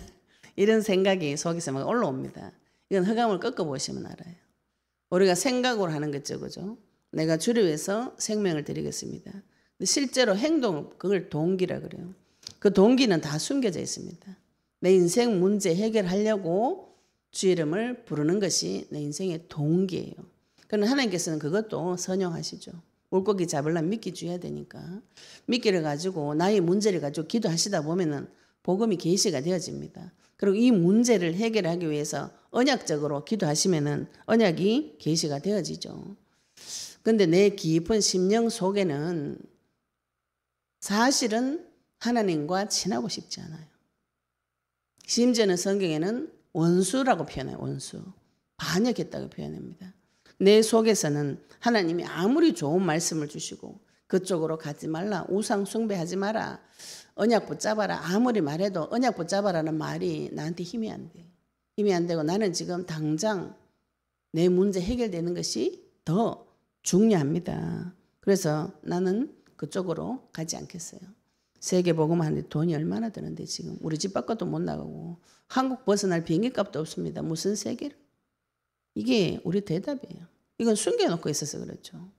[SPEAKER 1] 이런 생각이 속에서 막 올라옵니다. 이건 흑암을 꺾어보시면 알아요. 우리가 생각으로 하는 거죠. 그죠? 내가 주를 위해서 생명을 드리겠습니다. 근데 실제로 행동, 그걸 동기라 그래요. 그 동기는 다 숨겨져 있습니다. 내 인생 문제 해결하려고 주 이름을 부르는 것이 내 인생의 동기예요. 그러나 하나님께서는 그것도 선용하시죠. 물고기 잡으려면 미끼 줘야 되니까 미끼를 가지고 나의 문제를 가지고 기도하시다 보면은 복음이 계시가 되어집니다. 그리고 이 문제를 해결하기 위해서 언약적으로 기도하시면은 언약이 계시가 되어지죠. 그런데 내 깊은 심령 속에는 사실은 하나님과 친하고 싶지 않아요. 심지어는 성경에는 원수라고 표현해요. 원수. 반역했다고 표현합니다. 내 속에서는 하나님이 아무리 좋은 말씀을 주시고 그쪽으로 가지 말라, 우상 숭배하지 마라, 언약 붙잡아라 아무리 말해도 언약 붙잡아라는 말이 나한테 힘이 안 돼. 힘이 안 되고 나는 지금 당장 내 문제 해결되는 것이 더 중요합니다. 그래서 나는 그쪽으로 가지 않겠어요. 세계복음 하는데 돈이 얼마나 드는데 지금 우리 집 밖도 못 나가고 한국 벗어날 비행기값도 없습니다. 무슨 세계를? 이게 우리 대답이에요. 이건 숨겨놓고 있어서 그렇죠.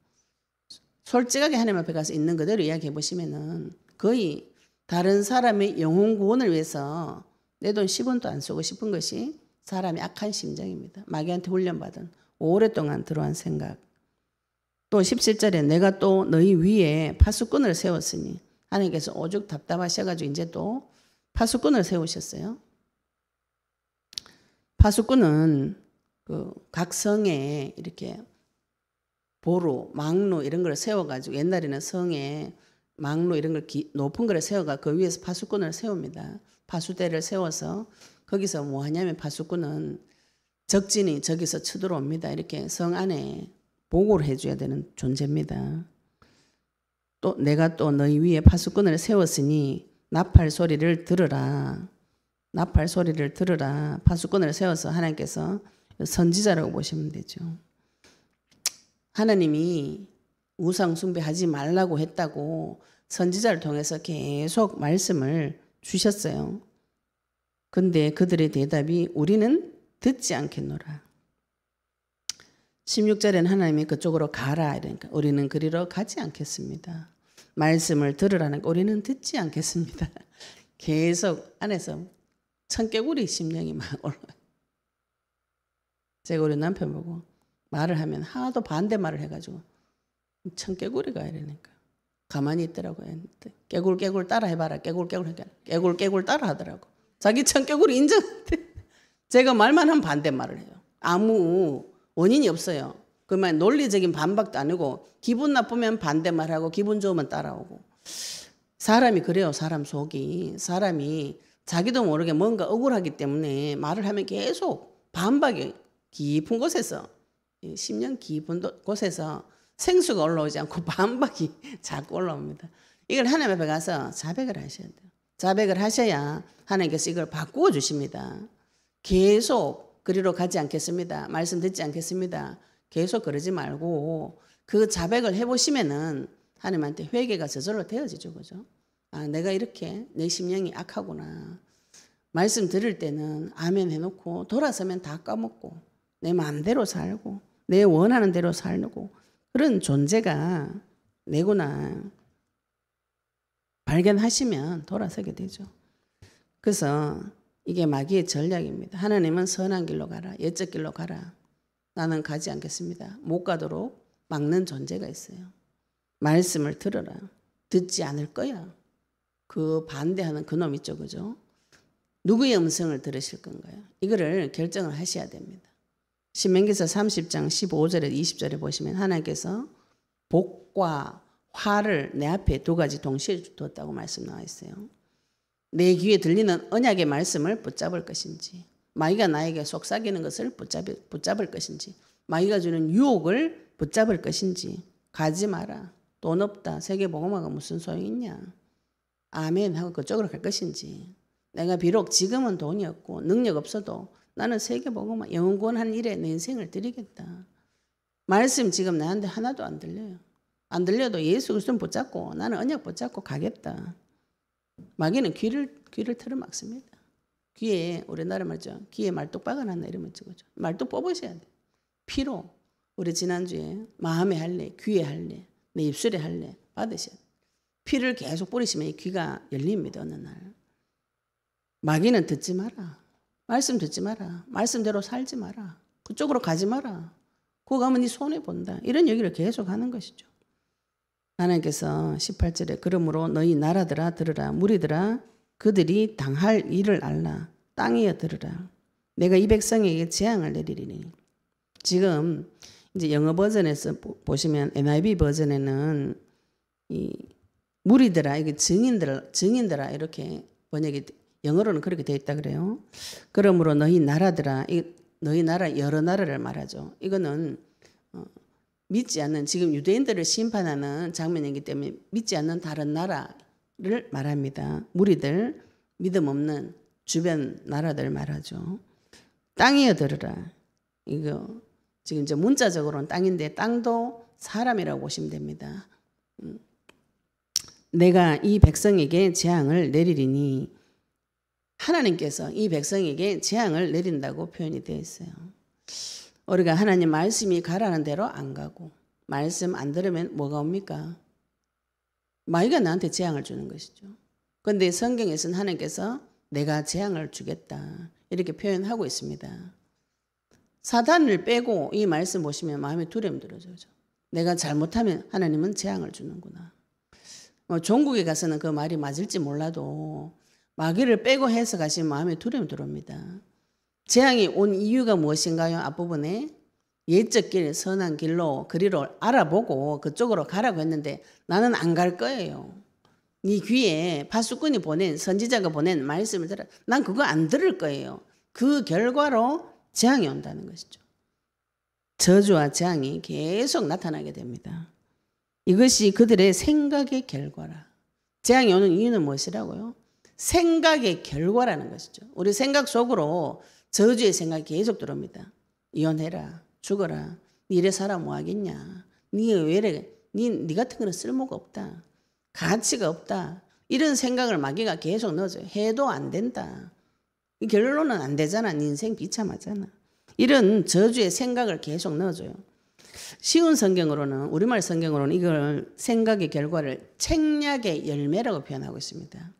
[SPEAKER 1] 솔직하게 하나님 앞에 가서 있는 그대로 이야기해 보시면은 거의 다른 사람의 영혼 구원을 위해서 내 돈 10원도 안 쓰고 싶은 것이 사람의 악한 심정입니다. 마귀한테 훈련받은 오랫동안 들어온 생각. 또 17절에 내가 또 너희 위에 파수꾼을 세웠으니 하나님께서 오죽 답답하셔가지고 이제 또 파수꾼을 세우셨어요. 파수꾼은 그 각 성에 이렇게 보루, 망루 이런 걸 세워가지고 옛날에는 성에 망루 이런 걸 높은 걸 세워가 그 위에서 파수꾼을 세웁니다. 파수대를 세워서 거기서 뭐 하냐면 파수꾼은 적진이 저기서 쳐들어옵니다. 이렇게 성 안에 보고를 해줘야 되는 존재입니다. 또 내가 또 너희 위에 파수꾼을 세웠으니 나팔 소리를 들으라. 나팔 소리를 들으라. 파수꾼을 세워서 하나님께서 선지자라고 보시면 되죠. 하나님이 우상 숭배하지 말라고 했다고 선지자를 통해서 계속 말씀을 주셨어요. 근데 그들의 대답이 우리는 듣지 않겠노라. 16절에는 하나님이 그쪽으로 가라 이러니까 우리는 그리로 가지 않겠습니다. 말씀을 들으라는 거 우리는 듣지 않겠습니다. 계속 안에서 청개구리 심령이 막 올라와요. 제가 우리 남편 보고 말을 하면 하도 반대말을 해가지고 청개구리가 이러니까 가만히 있더라고요. 깨굴깨굴 따라 해봐라. 깨굴깨굴 따라 하더라고. 자기 청개구리 인정한대. 제가 말만 하면 반대말을 해요. 아무 원인이 없어요. 그러면 논리적인 반박도 아니고 기분 나쁘면 반대말하고 기분 좋으면 따라오고. 사람이 그래요. 사람 속이. 사람이 자기도 모르게 뭔가 억울하기 때문에 말을 하면 계속 반박이 깊은 곳에서 10년 깊은 곳에서 생수가 올라오지 않고 반박이 자꾸 올라옵니다. 이걸 하나님 앞에 가서 자백을 하셔야 돼요. 자백을 하셔야 하나님께서 이걸 바꾸어 주십니다. 계속 그리로 가지 않겠습니다. 말씀 듣지 않겠습니다. 계속 그러지 말고 그 자백을 해보시면은 하나님한테 회개가 저절로 되어지죠. 그죠? 아, 내가 이렇게 내 심령이 악하구나. 말씀 들을 때는 아멘 해놓고 돌아서면 다 까먹고 내 마음대로 살고 내 원하는 대로 살고 그런 존재가 내구나 발견하시면 돌아서게 되죠. 그래서 이게 마귀의 전략입니다. 하나님은 선한 길로 가라. 옛적 길로 가라. 나는 가지 않겠습니다. 못 가도록 막는 존재가 있어요. 말씀을 들어라. 듣지 않을 거야. 그 반대하는 그놈 있죠. 그죠? 누구의 음성을 들으실 건가요? 이거를 결정을 하셔야 됩니다. 신명기서 30장 15절에 20절에 보시면 하나님께서 복과 화를 내 앞에 두 가지 동시에 두었다고 말씀 나와 있어요. 내 귀에 들리는 언약의 말씀을 붙잡을 것인지 마귀가 나에게 속삭이는 것을 붙잡을 것인지 마귀가 주는 유혹을 붙잡을 것인지 가지 마라. 돈 없다. 세계복음화가 무슨 소용이 있냐. 아멘 하고 그쪽으로 갈 것인지 내가 비록 지금은 돈이 없고 능력 없어도 나는 세계복음화 영혼 구원하는 일에 내 인생을 드리겠다. 말씀 지금 나한테 하나도 안 들려요. 안 들려도 예수 그리스도는 붙잡고 나는 언약 붙잡고 가겠다. 마귀는 귀를 틀어막습니다. 귀에 우리나라 말이죠. 귀에 말뚝 박아놨나 이러면 그죠. 말뚝 뽑으셔야 돼요. 피로 우리 지난주에 마음에 할래, 귀에 할래, 내 입술에 할래 받으셔야 돼요. 피를 계속 뿌리시면 이 귀가 열립니다. 어느 날. 마귀는 듣지 마라. 말씀 듣지 마라. 말씀대로 살지 마라. 그쪽으로 가지 마라. 그거 가면 네 손해본다. 이런 얘기를 계속 하는 것이죠. 하나님께서 18절에 그러므로 너희 나라들아 들으라. 무리들아 그들이 당할 일을 알라. 땅이여 들으라. 내가 이 백성에게 재앙을 내리리니. 지금 이제 영어 버전에서 보시면 NIV 버전에는 이 무리들아 이게 증인들아 이렇게 번역이 영어로는 그렇게 되어 있다 그래요. 그러므로 너희 나라들아 너희 나라 여러 나라를 말하죠. 이거는 믿지 않는 지금 유대인들을 심판하는 장면이기 때문에 믿지 않는 다른 나라를 말합니다. 무리들 믿음 없는 주변 나라들 말하죠. 땅이여 들으라. 이거 지금 이제 문자적으로는 땅인데 땅도 사람이라고 보시면 됩니다. 내가 이 백성에게 재앙을 내리리니 하나님께서 이 백성에게 재앙을 내린다고 표현이 되어 있어요. 우리가 하나님 말씀이 가라는 대로 안 가고 말씀 안 들으면 뭐가 옵니까? 마귀가 나한테 재앙을 주는 것이죠. 그런데 성경에서는 하나님께서 내가 재앙을 주겠다 이렇게 표현하고 있습니다. 사단을 빼고 이 말씀 보시면 마음에 두려움 들어죠. 내가 잘못하면 하나님은 재앙을 주는구나. 종국에 가서는 그 말이 맞을지 몰라도 마귀를 빼고 해석하시면 마음에 두려움 들어옵니다. 재앙이 온 이유가 무엇인가요? 앞부분에 옛적 길, 선한 길로 그리로 알아보고 그쪽으로 가라고 했는데 나는 안 갈 거예요. 네 귀에 파수꾼이 보낸 선지자가 보낸 말씀을 들어 난 그거 안 들을 거예요. 그 결과로 재앙이 온다는 것이죠. 저주와 재앙이 계속 나타나게 됩니다. 이것이 그들의 생각의 결과라. 재앙이 오는 이유는 무엇이라고요? 생각의 결과라는 것이죠. 우리 생각 속으로 저주의 생각이 계속 들어옵니다. 이혼해라. 죽어라. 이래 살아 뭐 하겠냐. 왜 이래? 니 같은 거는 쓸모가 없다. 가치가 없다. 이런 생각을 마귀가 계속 넣어줘요. 해도 안 된다. 결론은 안 되잖아. 네 인생 비참하잖아. 이런 저주의 생각을 계속 넣어줘요. 쉬운 성경으로는, 우리말 성경으로는 이걸 생각의 결과를 책략의 열매라고 표현하고 있습니다.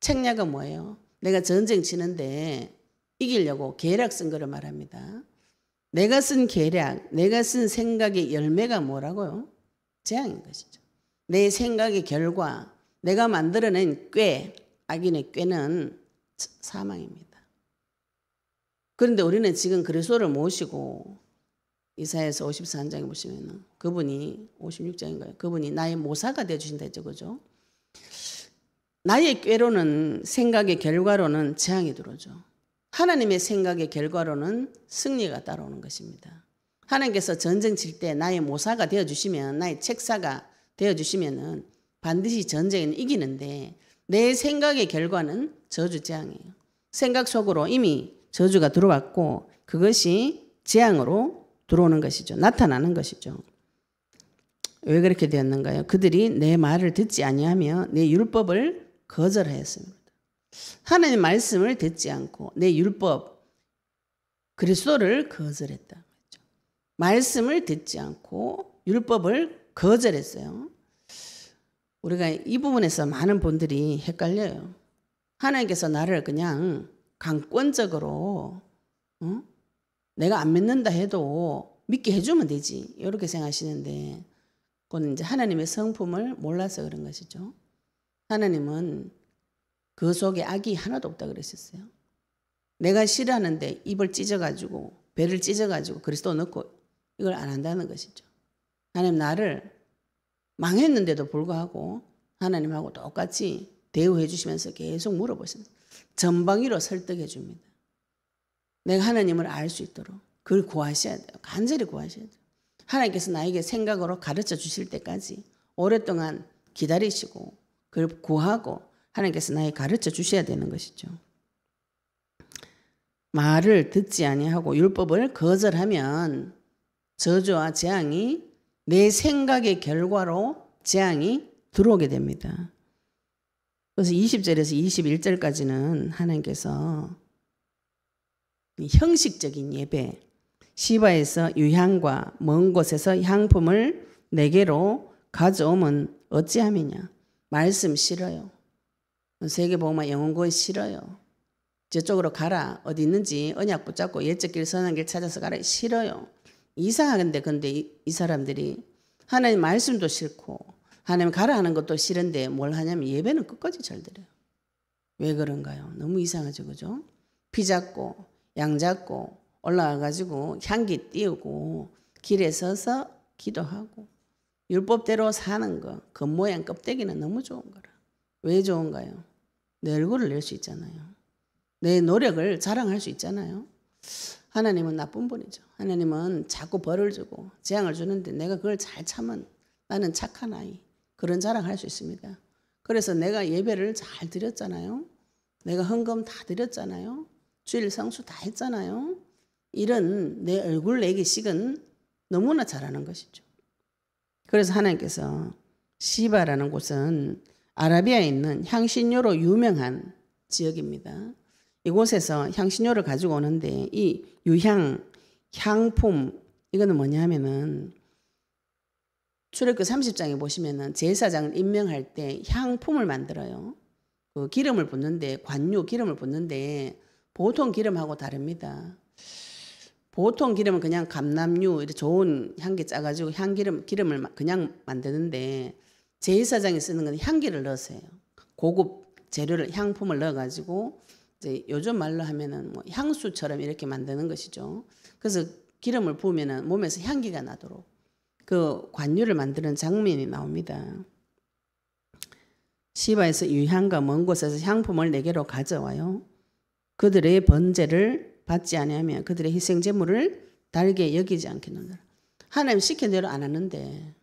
[SPEAKER 1] 책략은 뭐예요? 내가 전쟁 치는데 이기려고 계략 쓴 거를 말합니다. 내가 쓴 계략, 내가 쓴 생각의 열매가 뭐라고요? 재앙인 것이죠. 내 생각의 결과, 내가 만들어낸 꾀, 악인의 꾀는 사망입니다. 그런데 우리는 지금 그리스도를 모시고 이사야서 54장에 보시면 그분이 56장인가요? 그분이 나의 모사가 되어주신다 했죠. 그죠? 나의 꾀로는 생각의 결과로는 재앙이 들어오죠. 하나님의 생각의 결과로는 승리가 따라오는 것입니다. 하나님께서 전쟁 칠 때 나의 모사가 되어주시면, 나의 책사가 되어주시면 반드시 전쟁은 이기는데 내 생각의 결과는 저주 재앙이에요. 생각 속으로 이미 저주가 들어왔고 그것이 재앙으로 들어오는 것이죠. 나타나는 것이죠. 왜 그렇게 되었는가요? 그들이 내 말을 듣지 아니하며 내 율법을 거절하였습니다. 하나님의 말씀을 듣지 않고 내 율법, 그리스도를 거절했다. 말씀을 듣지 않고 율법을 거절했어요. 우리가 이 부분에서 많은 분들이 헷갈려요. 하나님께서 나를 그냥 강권적으로 내가 안 믿는다 해도 믿게 해주면 되지, 이렇게 생각하시는데 그건 이제 하나님의 성품을 몰라서 그런 것이죠. 하나님은 그 속에 악이 하나도 없다 그러셨어요. 내가 싫어하는데 입을 찢어가지고 배를 찢어가지고 그리스도 넣고 이걸 안 한다는 것이죠. 하나님 나를 망했는데도 불구하고 하나님하고 똑같이 대우해 주시면서 계속 물어보십니다. 전방위로 설득해 줍니다. 내가 하나님을 알 수 있도록 그걸 구하셔야 돼요. 간절히 구하셔야 돼요. 하나님께서 나에게 생각으로 가르쳐 주실 때까지 오랫동안 기다리시고 그걸 구하고 하나님께서 나에게 가르쳐 주셔야 되는 것이죠. 말을 듣지 아니하고 율법을 거절하면 저주와 재앙이 내 생각의 결과로 재앙이 들어오게 됩니다. 그래서 20절에서 21절까지는 하나님께서 형식적인 예배, 시바에서 유향과 먼 곳에서 향품을 내게로 가져오면 어찌함이냐. 말씀 싫어요. 세계복음화 영혼구원 싫어요. 저쪽으로 가라. 어디 있는지 언약 붙잡고 옛적 길 선한 길 찾아서 가라. 싫어요. 이상하건데 근데 이 사람들이 하나님 말씀도 싫고 하나님 가라 하는 것도 싫은데 뭘 하냐면 예배는 끝까지 잘 드려요. 왜 그런가요? 너무 이상하죠. 그죠? 피 잡고 양 잡고 올라와가지고 향기 띄우고 길에 서서 기도하고 율법대로 사는 거, 겉모양 껍데기는 너무 좋은 거라. 왜 좋은가요? 내 얼굴을 낼 수 있잖아요. 내 노력을 자랑할 수 있잖아요. 하나님은 나쁜 분이죠. 하나님은 자꾸 벌을 주고 재앙을 주는데 내가 그걸 잘 참은 나는 착한 아이, 그런 자랑할 수 있습니다. 그래서 내가 예배를 잘 드렸잖아요. 내가 헌금 다 드렸잖아요. 주일 성수 다 했잖아요. 이런 내 얼굴 내기식은 너무나 잘하는 것이죠. 그래서 하나님께서 시바라는 곳은 아라비아에 있는 향신료로 유명한 지역입니다. 이곳에서 향신료를 가지고 오는데 이 유향, 향품, 이거는 뭐냐 하면은 출애굽기 30장에 보시면은 제사장을 임명할 때 향품을 만들어요. 그 기름을 붓는데, 관유 기름을 붓는데 보통 기름하고 다릅니다. 보통 기름은 그냥 감람유, 이렇게 좋은 향기 짜가지고 기름을 그냥 만드는데 제사장이 쓰는 건 향기를 넣으세요. 고급 재료를, 향품을 넣어가지고 이제 요즘 말로 하면은 뭐 향수처럼 이렇게 만드는 것이죠. 그래서 기름을 부으면은 몸에서 향기가 나도록 그 관유를 만드는 장면이 나옵니다. 시바에서 유향과 먼 곳에서 향품을 내게로 가져와요. 그들의 번제를 받지 아니하며 그들의 희생 제물을 달게 여기지 않겠느냐. 하나님 시킨 대로 안 하는데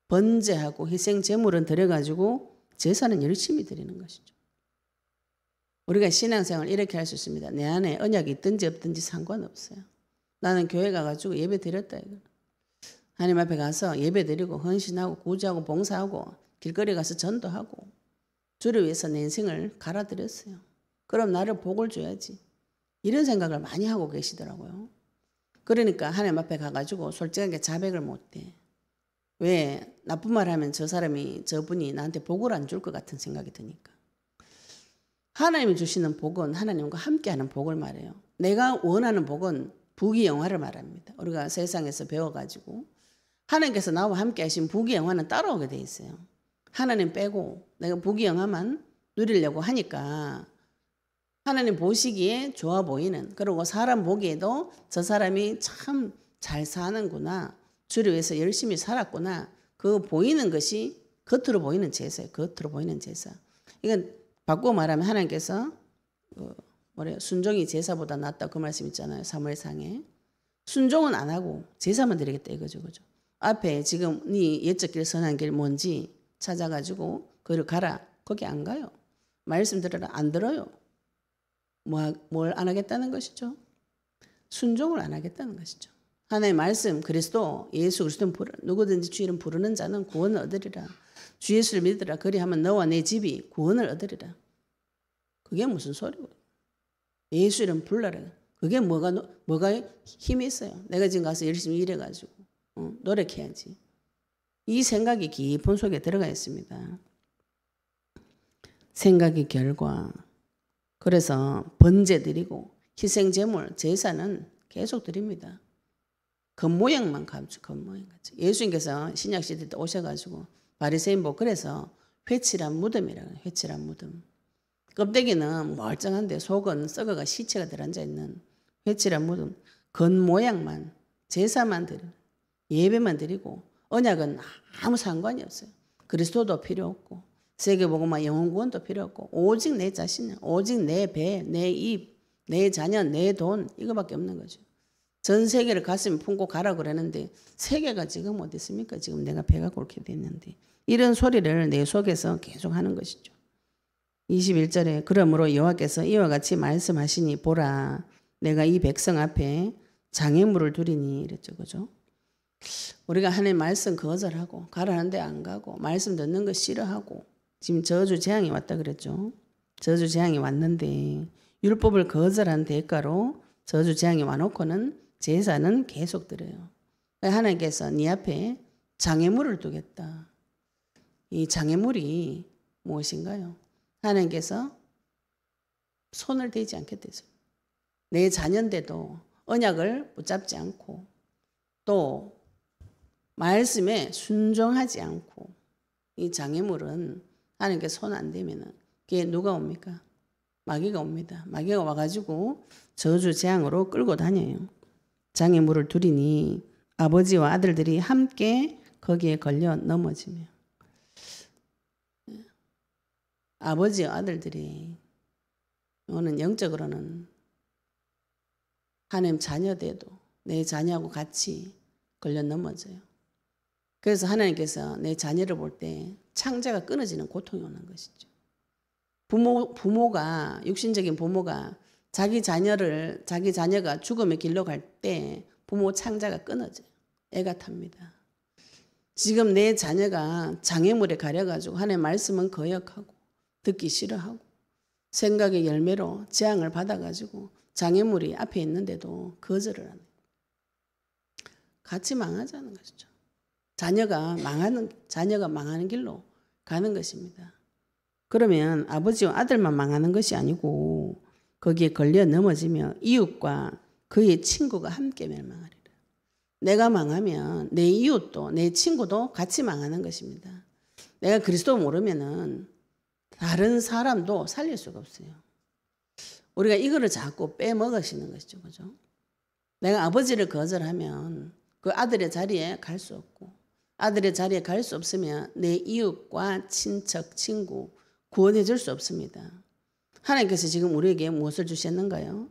[SPEAKER 1] 번제하고 희생 제물은 드려가지고 제사는 열심히 드리는 것이죠. 우리가 신앙생활 이렇게 할 수 있습니다. 내 안에 언약이 있든지 없든지 상관없어요. 나는 교회 가가지고 예배 드렸다 이거. 하나님 앞에 가서 예배드리고 헌신하고 구제하고 봉사하고 길거리 가서 전도하고 주를 위해서 내 인생을 갈아드렸어요. 그럼 나를 복을 줘야지. 이런 생각을 많이 하고 계시더라고요. 그러니까 하나님 앞에 가가지고 솔직하게 자백을 못해. 왜? 나쁜 말 하면 저분이 나한테 복을 안 줄 것 같은 생각이 드니까. 하나님이 주시는 복은 하나님과 함께하는 복을 말해요. 내가 원하는 복은 부귀영화를 말합니다. 우리가 세상에서 배워가지고 하나님께서 나와 함께 하신 부귀영화는 따라오게 돼 있어요. 하나님 빼고 내가 부귀영화만 누리려고 하니까 하나님 보시기에 좋아 보이는, 그리고 사람 보기에도 저 사람이 참 잘 사는구나, 주를 위해서 열심히 살았구나, 그 보이는 것이 겉으로 보이는 제사예요. 겉으로 보이는 제사. 이건 바꾸어 말하면 하나님께서 순종이 제사보다 낫다 그 말씀 있잖아요. 사무엘상에. 순종은 안 하고 제사만 드리겠다 이거죠. 그죠? 앞에 지금 네 옛적 길 선한 길 뭔지 찾아가지고 거기를 가라. 거기 안 가요. 말씀 들으라. 안 들어요. 뭘 안 하겠다는 것이죠? 순종을 안 하겠다는 것이죠. 하나님의 말씀, 그리스도, 예수 그리스도는 누구든지 주 이름 부르는 자는 구원을 얻으리라. 주 예수를 믿으라. 그리하면 너와 내 집이 구원을 얻으리라. 그게 무슨 소리고? 예수 이름 불러라. 그게 뭐가 힘이 있어요? 내가 지금 가서 열심히 일해가지고 노력해야지. 이 생각이 깊은 속에 들어가 있습니다. 생각의 결과. 그래서 번제 드리고 희생제물, 제사는 계속 드립니다. 겉모양만 가지고 겉모양 같이. 예수님께서 신약시대 때 오셔가지고 바리새인복 그래서 회칠한 무덤이라고 해요. 회칠한 무덤. 껍데기는 멀쩡한데 속은 썩어가 시체가 들어앉아 있는 회칠한 무덤. 겉모양만, 제사만 드리고 예배만 드리고 언약은 아무 상관이 없어요. 그리스도도 필요 없고 세계복음화 영혼구원도 필요 없고 오직 내 자신, 오직 내 배, 내 입, 내 자녀, 내 돈 이거밖에 없는 거죠. 전 세계를 가슴에 품고 가라 그러는데 세계가 지금 어디 있습니까? 지금 내가 배가 곪게 됐는데 이런 소리를 내 속에서 계속 하는 것이죠. 21절에 그러므로 여호와께서 이와 같이 말씀하시니 보라 내가 이 백성 앞에 장애물을 두리니 이랬죠. 그죠? 우리가 하나님 말씀 거절하고 가라는데 안 가고 말씀 듣는 거 싫어하고 지금 저주 재앙이 왔다 그랬죠. 저주 재앙이 왔는데 율법을 거절한 대가로 저주 재앙이 와놓고는 제사는 계속 드려요. 하나님께서 네 앞에 장애물을 두겠다. 이 장애물이 무엇인가요? 하나님께서 손을 대지 않겠다 했어요. 내 자녀인데도 언약을 붙잡지 않고 또 말씀에 순종하지 않고 이 장애물은 하나님께서 손 안 대면 그게 누가 옵니까? 마귀가 옵니다. 마귀가 와가지고 저주 재앙으로 끌고 다녀요. 장애물을 두리니 아버지와 아들들이 함께 거기에 걸려 넘어지며. 아버지와 아들들이 이거는 영적으로는 하나님 자녀돼도 내 자녀하고 같이 걸려 넘어져요. 그래서 하나님께서 내 자녀를 볼 때 창자가 끊어지는 고통이 오는 것이죠. 부모가 육신적인 부모가 자기 자녀가 죽음의 길로 갈 때 부모 창자가 끊어져요. 애가 탑니다. 지금 내 자녀가 장애물에 가려가지고 하나님의 말씀은 거역하고 듣기 싫어하고 생각의 열매로 재앙을 받아가지고 장애물이 앞에 있는데도 거절을 하는 같이 망하자는 것이죠. 자녀가 망하는 길로 가는 것입니다. 그러면 아버지와 아들만 망하는 것이 아니고 거기에 걸려 넘어지며 이웃과 그의 친구가 함께 멸망하리라. 내가 망하면 내 이웃도 내 친구도 같이 망하는 것입니다. 내가 그리스도 모르면은 다른 사람도 살릴 수가 없어요. 우리가 이거를 자꾸 빼먹으시는 것이죠. 그죠? 내가 아버지를 거절하면 그 아들의 자리에 갈 수 없고 아들의 자리에 갈 수 없으면 내 이웃과 친척, 친구 구원해 줄 수 없습니다. 하나님께서 지금 우리에게 무엇을 주셨는가요?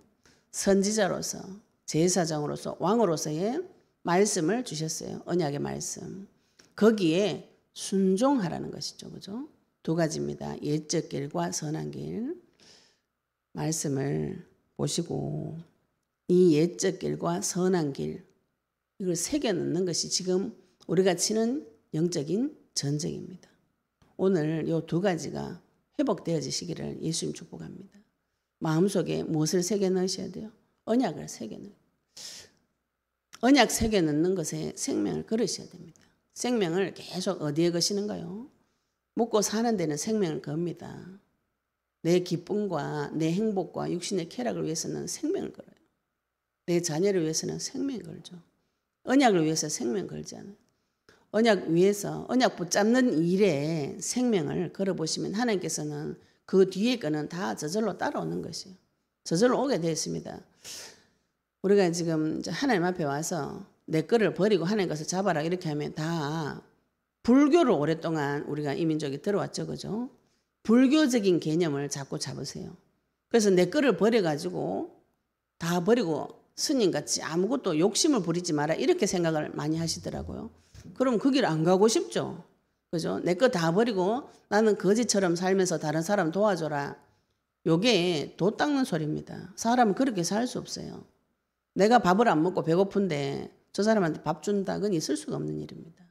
[SPEAKER 1] 선지자로서, 제사장으로서, 왕으로서의 말씀을 주셨어요. 언약의 말씀. 거기에 순종하라는 것이죠. 그죠? 두 가지입니다. 옛적 길과 선한 길. 말씀을 보시고 이 옛적 길과 선한 길 이걸 새겨 넣는 것이 지금 우리가 치는 영적인 전쟁입니다. 오늘 이 두 가지가 회복되어지시기를 예수님 축복합니다. 마음속에 무엇을 새겨 넣으셔야 돼요? 언약을 새겨 넣어요. 언약 새겨 넣는 것에 생명을 걸으셔야 됩니다. 생명을 계속 어디에 거시는가요? 먹고 사는 데는 생명을 겁니다. 내 기쁨과 내 행복과 육신의 쾌락을 위해서는 생명을 걸어요. 내 자녀를 위해서는 생명을 걸죠. 언약을 위해서 생명을 걸지 않아요. 언약 위해서 언약 붙잡는 일에 생명을 걸어보시면 하나님께서는 그 뒤에 거는 다 저절로 따라오는 것이에요. 저절로 오게 되어 있습니다. 우리가 지금 하나님 앞에 와서 내 거를 버리고 하나님 것을 잡아라 이렇게 하면 다 불교를 오랫동안 우리가 이 민족이 들어왔죠. 그죠? 불교적인 개념을 자꾸 잡으세요. 그래서 내 거를 버려가지고 다 버리고 스님같이 아무것도 욕심을 부리지 마라 이렇게 생각을 많이 하시더라고요. 그럼 그 길 안 가고 싶죠. 그죠? 내 거 다 버리고 나는 거지처럼 살면서 다른 사람 도와줘라. 요게 도 닦는 소리입니다. 사람은 그렇게 살 수 없어요. 내가 밥을 안 먹고 배고픈데 저 사람한테 밥 준다. 그건 있을 수가 없는 일입니다.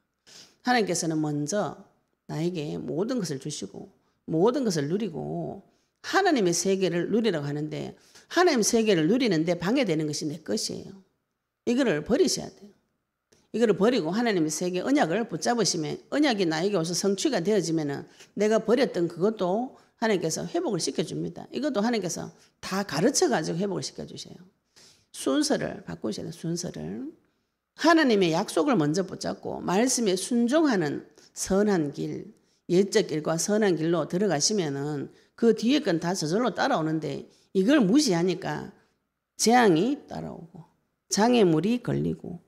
[SPEAKER 1] 하나님께서는 먼저 나에게 모든 것을 주시고 모든 것을 누리고 하나님의 세계를 누리라고 하는데 하나님의 세계를 누리는데 방해되는 것이 내 것이에요. 이거를 버리셔야 돼요. 이거를 버리고 하나님의 세계 언약을 붙잡으시면 언약이 나에게 와서 성취가 되어지면 내가 버렸던 그것도 하나님께서 회복을 시켜줍니다. 이것도 하나님께서 다 가르쳐가지고 회복을 시켜주세요. 순서를 바꾸셔야 돼요. 순서를. 하나님의 약속을 먼저 붙잡고 말씀에 순종하는 선한 길, 옛적 길과 선한 길로 들어가시면은 그 뒤에 건 다 저절로 따라오는데 이걸 무시하니까 재앙이 따라오고 장애물이 걸리고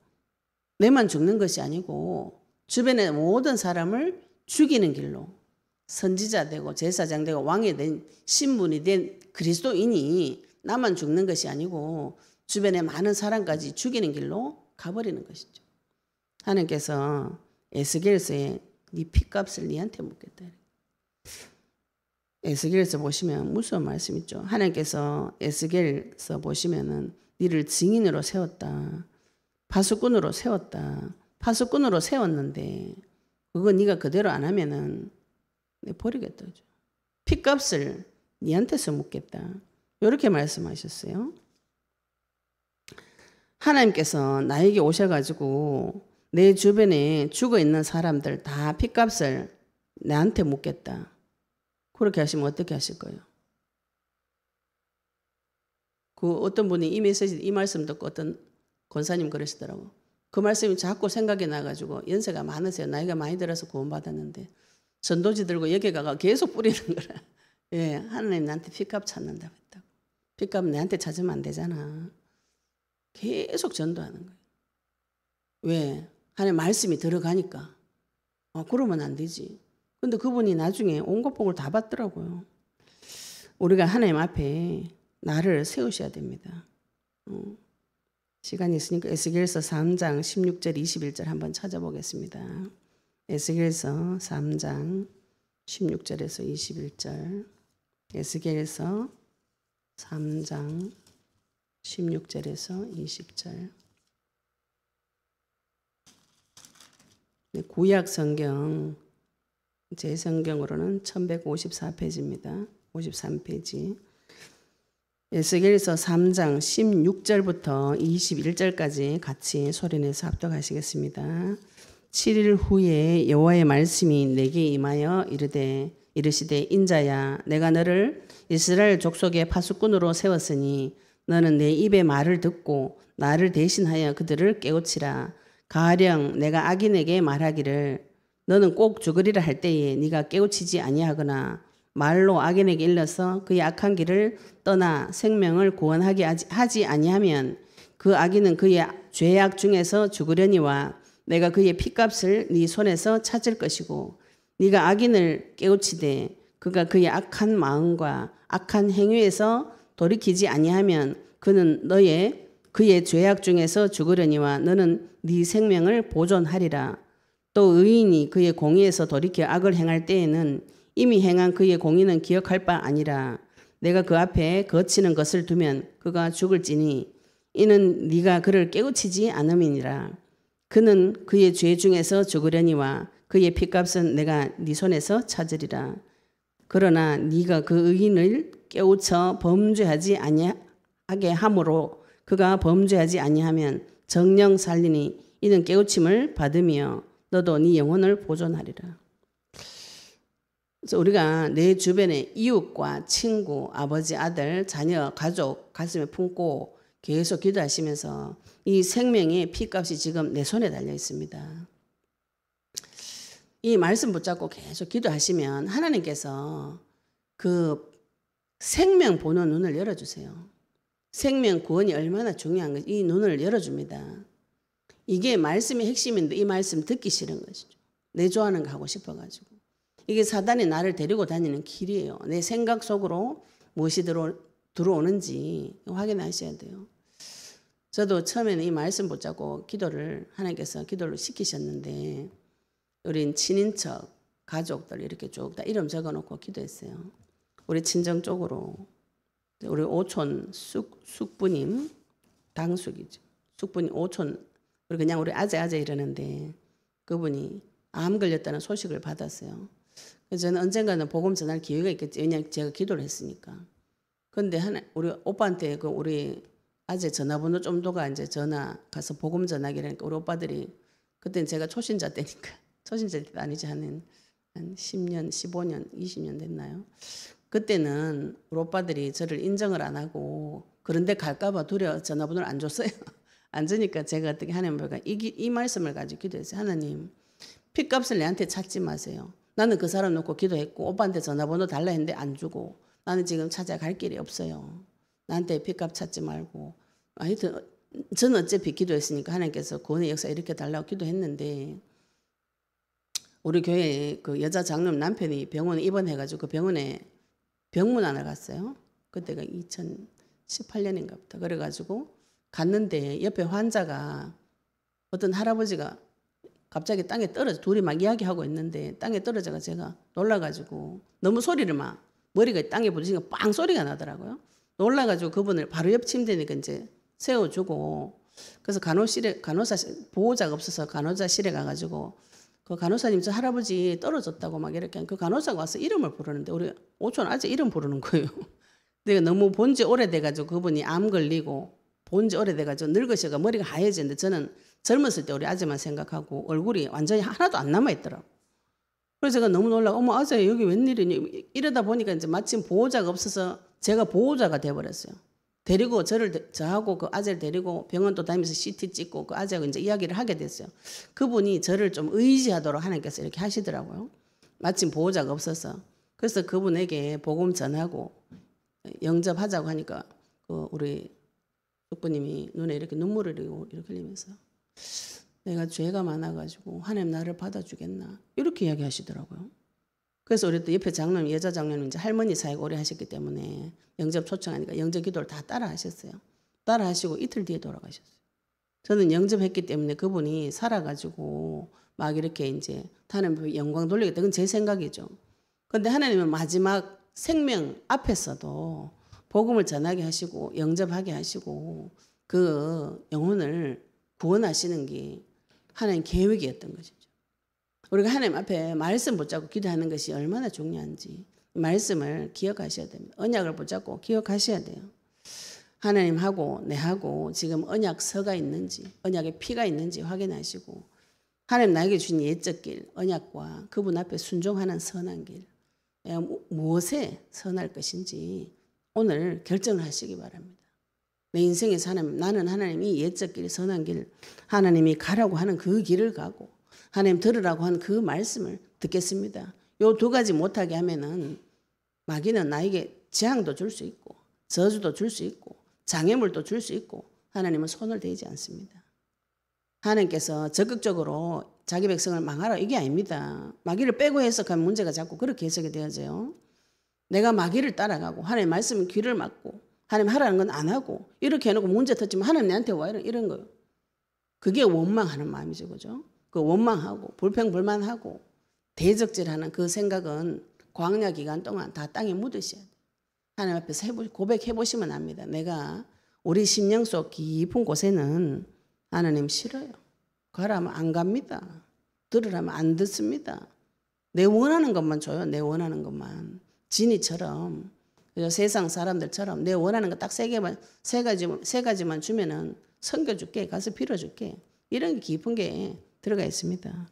[SPEAKER 1] 내만 죽는 것이 아니고 주변의 모든 사람을 죽이는 길로 선지자 되고 제사장 되고 왕이 된 신분이 된 그리스도인이 나만 죽는 것이 아니고 주변의 많은 사람까지 죽이는 길로 가버리는 것이죠. 하나님께서 에스겔서에 네 피값을 네한테 묻겠다. 에스겔서 보시면 무서운 말씀 있죠. 하나님께서 에스겔서 보시면은 네를 증인으로 세웠다. 파수꾼으로 세웠다. 파수꾼으로 세웠는데 그거 네가 그대로 안 하면은 내 버리겠다. 피값을 네한테서 묻겠다. 이렇게 말씀하셨어요. 하나님께서 나에게 오셔가지고 내 주변에 죽어있는 사람들 다 피값을 나한테 묻겠다. 그렇게 하시면 어떻게 하실 거예요? 그 어떤 분이 이 메시지, 이 말씀 듣고 어떤 권사님 그러시더라고. 그 말씀이 자꾸 생각이 나가지고 연세가 많으세요. 나이가 많이 들어서 구원받았는데 전도지 들고 여기 가가 계속 뿌리는 거라. 예, 하나님 나한테 피값 찾는다고 했다고. 피값 내한테 찾으면 안 되잖아. 계속 전도하는 거예요. 왜? 하나님 말씀이 들어가니까. 그러면 안 되지. 근데 그분이 나중에 온갖 복을 다 받더라고요. 우리가 하나님 앞에 나를 세우셔야 됩니다. 시간이 있으니까 에스겔서 3장 16절 21절 한번 찾아보겠습니다. 에스겔서 3장 16절에서 21절. 에스겔서 3장 16절에서 20절. 구약 성경 제 성경으로는 1154페이지입니다. 53페이지. 에스겔서 3장 16절부터 21절까지 같이 소리내서 합독하시겠습니다. 7일 후에 여호와의 말씀이 내게 임하여 이르시되 인자야 내가 너를 이스라엘 족속의 파수꾼으로 세웠으니 너는 내 입의 말을 듣고 나를 대신하여 그들을 깨우치라. 가령 내가 악인에게 말하기를 너는 꼭 죽으리라 할 때에 네가 깨우치지 아니하거나 말로 악인에게 일러서 그의 악한 길을 떠나 생명을 구원하게 하지 아니하면 그 악인은 그의 죄악 중에서 죽으려니와 내가 그의 피값을 네 손에서 찾을 것이고 네가 악인을 깨우치되 그가 그의 악한 마음과 악한 행위에서 돌이키지 아니하면 그는 그의 죄악 중에서 죽으려니와 너는 네 생명을 보존하리라. 또 의인이 그의 공의에서 돌이켜 악을 행할 때에는 이미 행한 그의 공의는 기억할 바 아니라 내가 그 앞에 거치는 것을 두면 그가 죽을지니 이는 네가 그를 깨우치지 않음이니라. 그는 그의 죄 중에서 죽으려니와 그의 피값은 내가 네 손에서 찾으리라. 그러나 네가 그 의인을 깨우쳐 범죄하지 아니하게 함으로 그가 범죄하지 아니하면 정령 살리니 이는 깨우침을 받으며 너도 네 영혼을 보존하리라. 그래서 우리가 내 주변의 이웃과 친구, 아버지, 아들, 자녀, 가족 가슴에 품고 계속 기도하시면서 이 생명의 피값이 지금 내 손에 달려 있습니다. 이 말씀 붙잡고 계속 기도하시면 하나님께서 그 생명 보는 눈을 열어주세요. 생명 구원이 얼마나 중요한 건지 이 눈을 열어줍니다. 이게 말씀의 핵심인데 이 말씀 듣기 싫은 것이죠. 내조하는 거 하고 싶어가지고. 이게 사단이 나를 데리고 다니는 길이에요. 내 생각 속으로 무엇이 들어오는지 확인하셔야 돼요. 저도 처음에는 이 말씀 붙잡고 하나님께서 기도를 시키셨는데 우린 친인척, 가족들 이렇게 쭉 다 이름 적어놓고 기도했어요. 우리 친정 쪽으로 우리 오촌 숙부님, 당숙이죠. 숙부님 오촌 그냥 우리 아재 이러는데 그분이 암 걸렸다는 소식을 받았어요. 그래서 저는 언젠가는 복음 전할 기회가 있겠지. 왜냐하면 제가 기도를 했으니까. 그런데 우리 오빠한테 우리 아재 전화번호 좀 도가 이제 전화 가서 복음 전하기라니까 우리 오빠들이 그때는 제가 초신자 때니까 초신자 때도 아니지 한 10년, 15년, 20년 됐나요? 그때는 우리 오빠들이 저를 인정을 안 하고 그런데 갈까봐 두려워 전화번호를 안 줬어요. 안 주니까 제가 어떻게 하나님 보니까 이 말씀을 가지고 기도했어요. 하나님 피값을 내한테 찾지 마세요. 나는 그 사람 놓고 기도했고 오빠한테 전화번호 달라 했는데 안 주고 나는 지금 찾아갈 길이 없어요. 나한테 피값 찾지 말고 하여튼 저는 어차피 기도했으니까 하나님께서 구원의 역사 이렇게 달라고 기도했는데 우리 교회에 그 여자 장로님 남편이 병원에 입원해가지고 그 병원에 병문안을 갔어요. 그때가 2018년인가 보다. 그래가지고 갔는데 옆에 환자가 어떤 할아버지가 갑자기 땅에 떨어져 둘이 막 이야기하고 있는데 땅에 떨어져가 제가 놀라가지고 너무 소리를 막 머리가 땅에 부딪히니까 빵 소리가 나더라고요. 놀라가지고 그분을 바로 옆 침대니까 이제 세워주고 그래서 간호사 보호자가 없어서 간호사실에 가가지고 그 간호사님 저 할아버지 떨어졌다고 막 이렇게 그 간호사가 와서 이름을 부르는데 우리 오촌 아재 이름 부르는 거예요. 내가 너무 본지 오래돼가지고 그분이 암 걸리고 본지 오래돼가지고 늙으셔가 머리가 하얘지는데 저는 젊었을 때 우리 아재만 생각하고 얼굴이 완전히 하나도 안 남아있더라고. 그래서 제가 너무 놀라고 어머 아재 여기 웬일이니 이러다 보니까 이제 마침 보호자가 없어서 제가 보호자가 돼버렸어요. 데리고 저하고 그 아재를 데리고 병원 또 다니면서 CT 찍고 그 아재하고 이제 이야기를 하게 됐어요. 그분이 저를 좀 의지하도록 하나님께서 이렇게 하시더라고요. 마침 보호자가 없어서. 그래서 그분에게 복음 전하고 영접하자고 하니까 그 우리 숙부님이 눈에 이렇게 눈물을 이렇게 흘리면서 내가 죄가 많아가지고 하나님 나를 받아주겠나 이렇게 이야기하시더라고요. 그래서 우리 또 옆에 장로님 여자 장로님 이제 할머니 사역 오래 하셨기 때문에 영접 초청하니까 영접 기도를 다 따라 하셨어요. 따라 하시고 이틀 뒤에 돌아가셨어요. 저는 영접했기 때문에 그분이 살아가지고 막 이렇게 이제 하나님 영광 돌리겠다. 그건 제 생각이죠. 그런데 하나님은 마지막 생명 앞에서도 복음을 전하게 하시고 영접하게 하시고 그 영혼을 구원하시는 게 하나님 계획이었던 것이죠. 우리가 하나님 앞에 말씀 붙잡고 기도하는 것이 얼마나 중요한지 말씀을 기억하셔야 됩니다. 언약을 붙잡고 기억하셔야 돼요. 하나님하고 내하고 지금 언약서가 있는지 언약의 피가 있는지 확인하시고 하나님 나에게 주신 옛적 길 언약과 그분 앞에 순종하는 선한 길 무엇에 선할 것인지 오늘 결정을 하시기 바랍니다. 내 인생에서 나는 하나님이 옛적 길 선한 길 하나님이 가라고 하는 그 길을 가고 하나님 들으라고 한 그 말씀을 듣겠습니다. 요 두 가지 못하게 하면은 마귀는 나에게 재앙도 줄 수 있고 저주도 줄 수 있고 장애물도 줄 수 있고 하나님은 손을 대지 않습니다. 하나님께서 적극적으로 자기 백성을 망하라 이게 아닙니다. 마귀를 빼고 해석하면 문제가 자꾸 그렇게 해석이 되어져요. 내가 마귀를 따라가고 하나님 말씀은 귀를 막고 하나님 하라는 건 안 하고 이렇게 해놓고 문제 터지면 하나님 내한테 와 이런 거예요. 그게 원망하는 마음이죠. 그죠? 그 원망하고 불평불만하고 대적질하는 그 생각은 광야 기간 동안 다 땅에 묻으셔야 돼요. 하나님 앞에서 고백해보시면 압니다. 내가 우리 심령 속 깊은 곳에는 하나님 싫어요. 가라면 안 갑니다. 들으라면 안 듣습니다. 내 원하는 것만 줘요. 내 원하는 것만. 진이처럼 세상 사람들처럼 내 원하는 거 딱 세 가지만 주면은 섬겨줄게. 가서 빌어줄게. 이런 깊은 게 들어가 있습니다.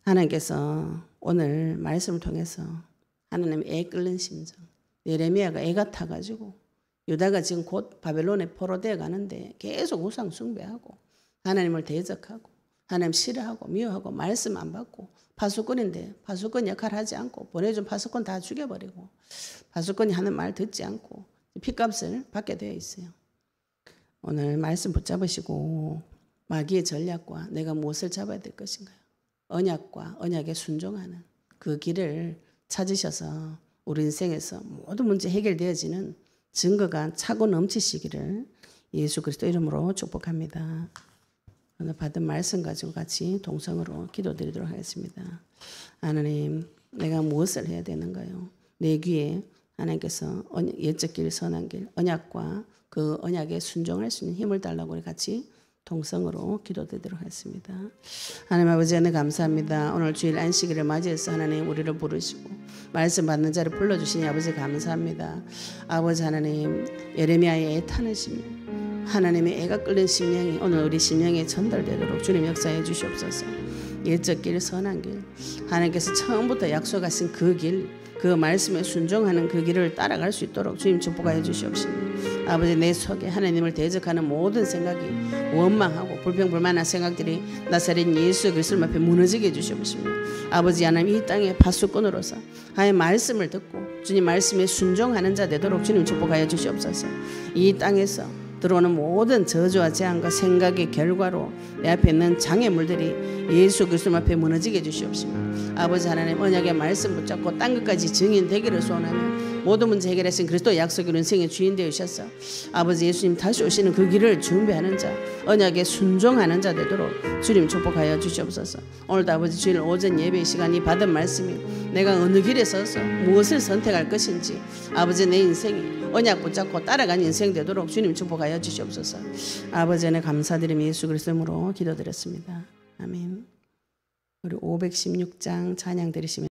[SPEAKER 1] 하나님께서 오늘 말씀을 통해서 하나님 애 끓는 심정, 예레미야가 애가 타가지고 유다가 지금 곧 바벨론에 포로되어 가는데 계속 우상 숭배하고 하나님을 대적하고 하나님 싫어하고 미워하고 말씀 안 받고 파수꾼인데 파수꾼 역할 하지 않고 보내준 파수꾼 다 죽여버리고 파수꾼이 하는 말 듣지 않고 핏값을 받게 되어 있어요. 오늘 말씀 붙잡으시고 마귀의 전략과 내가 무엇을 잡아야 될 것인가요? 언약과 언약에 순종하는 그 길을 찾으셔서 우리 인생에서 모든 문제 해결되어지는 증거가 차고 넘치시기를 예수 그리스도 이름으로 축복합니다. 오늘 받은 말씀 가지고 같이 동성으로 기도드리도록 하겠습니다. 하나님, 내가 무엇을 해야 되는가요? 내 귀에 하나님께서 옛적 길, 선한 길, 언약과 그 언약에 순종할 수 있는 힘을 달라고 우리 같이 동성으로 기도드리도록 하겠습니다. 하나님 아버지 하나님 감사합니다. 오늘 주일 안식일을 맞이해서 하나님 우리를 부르시고 말씀 받는 자를 불러주시니 아버지 감사합니다. 아버지 하나님 예레미야의 애 타는 심령, 하나님의 애가 끓는 심령이 오늘 우리 심령에 전달되도록 주님 역사해 주시옵소서. 옛적 길, 선한 길, 하나님께서 처음부터 약속하신 그 길, 그 말씀에 순종하는 그 길을 따라갈 수 있도록 주님 축복하여 주시옵시고 아버지 내 속에 하나님을 대적하는 모든 생각이 원망하고 불평불만한 생각들이 나사렛 예수 그리스도 앞에 무너지게 해주시옵시며 아버지 하나님 이 땅의 파수꾼으로서 하나님의 말씀을 듣고 주님 말씀에 순종하는 자 되도록 주님 축복하여 주시옵소서. 이 땅에서 들어오는 모든 저주와 재앙과 생각의 결과로 내 앞에 있는 장애물들이 예수 그리스도 앞에 무너지게 해주시옵시며 아버지 하나님 언약의 말씀 붙잡고 땅 끝까지 증인되기를 소원하며 모든 문제 해결하신 그리스도 약속의 인생의 주인 되으셔서 아버지 예수님 다시 오시는 그 길을 준비하는 자 언약에 순종하는 자 되도록 주님 축복하여 주시옵소서. 오늘도 아버지 주일 오전 예배 시간이 받은 말씀이 내가 어느 길에 서서 무엇을 선택할 것인지 아버지 내 인생이 언약 붙잡고 따라가는 인생 되도록 주님 축복하여 주시옵소서. 아버지 안에 감사드리며 예수 그리스도 이름으로 기도드렸습니다. 아멘. 우리 516장 찬양 드리시면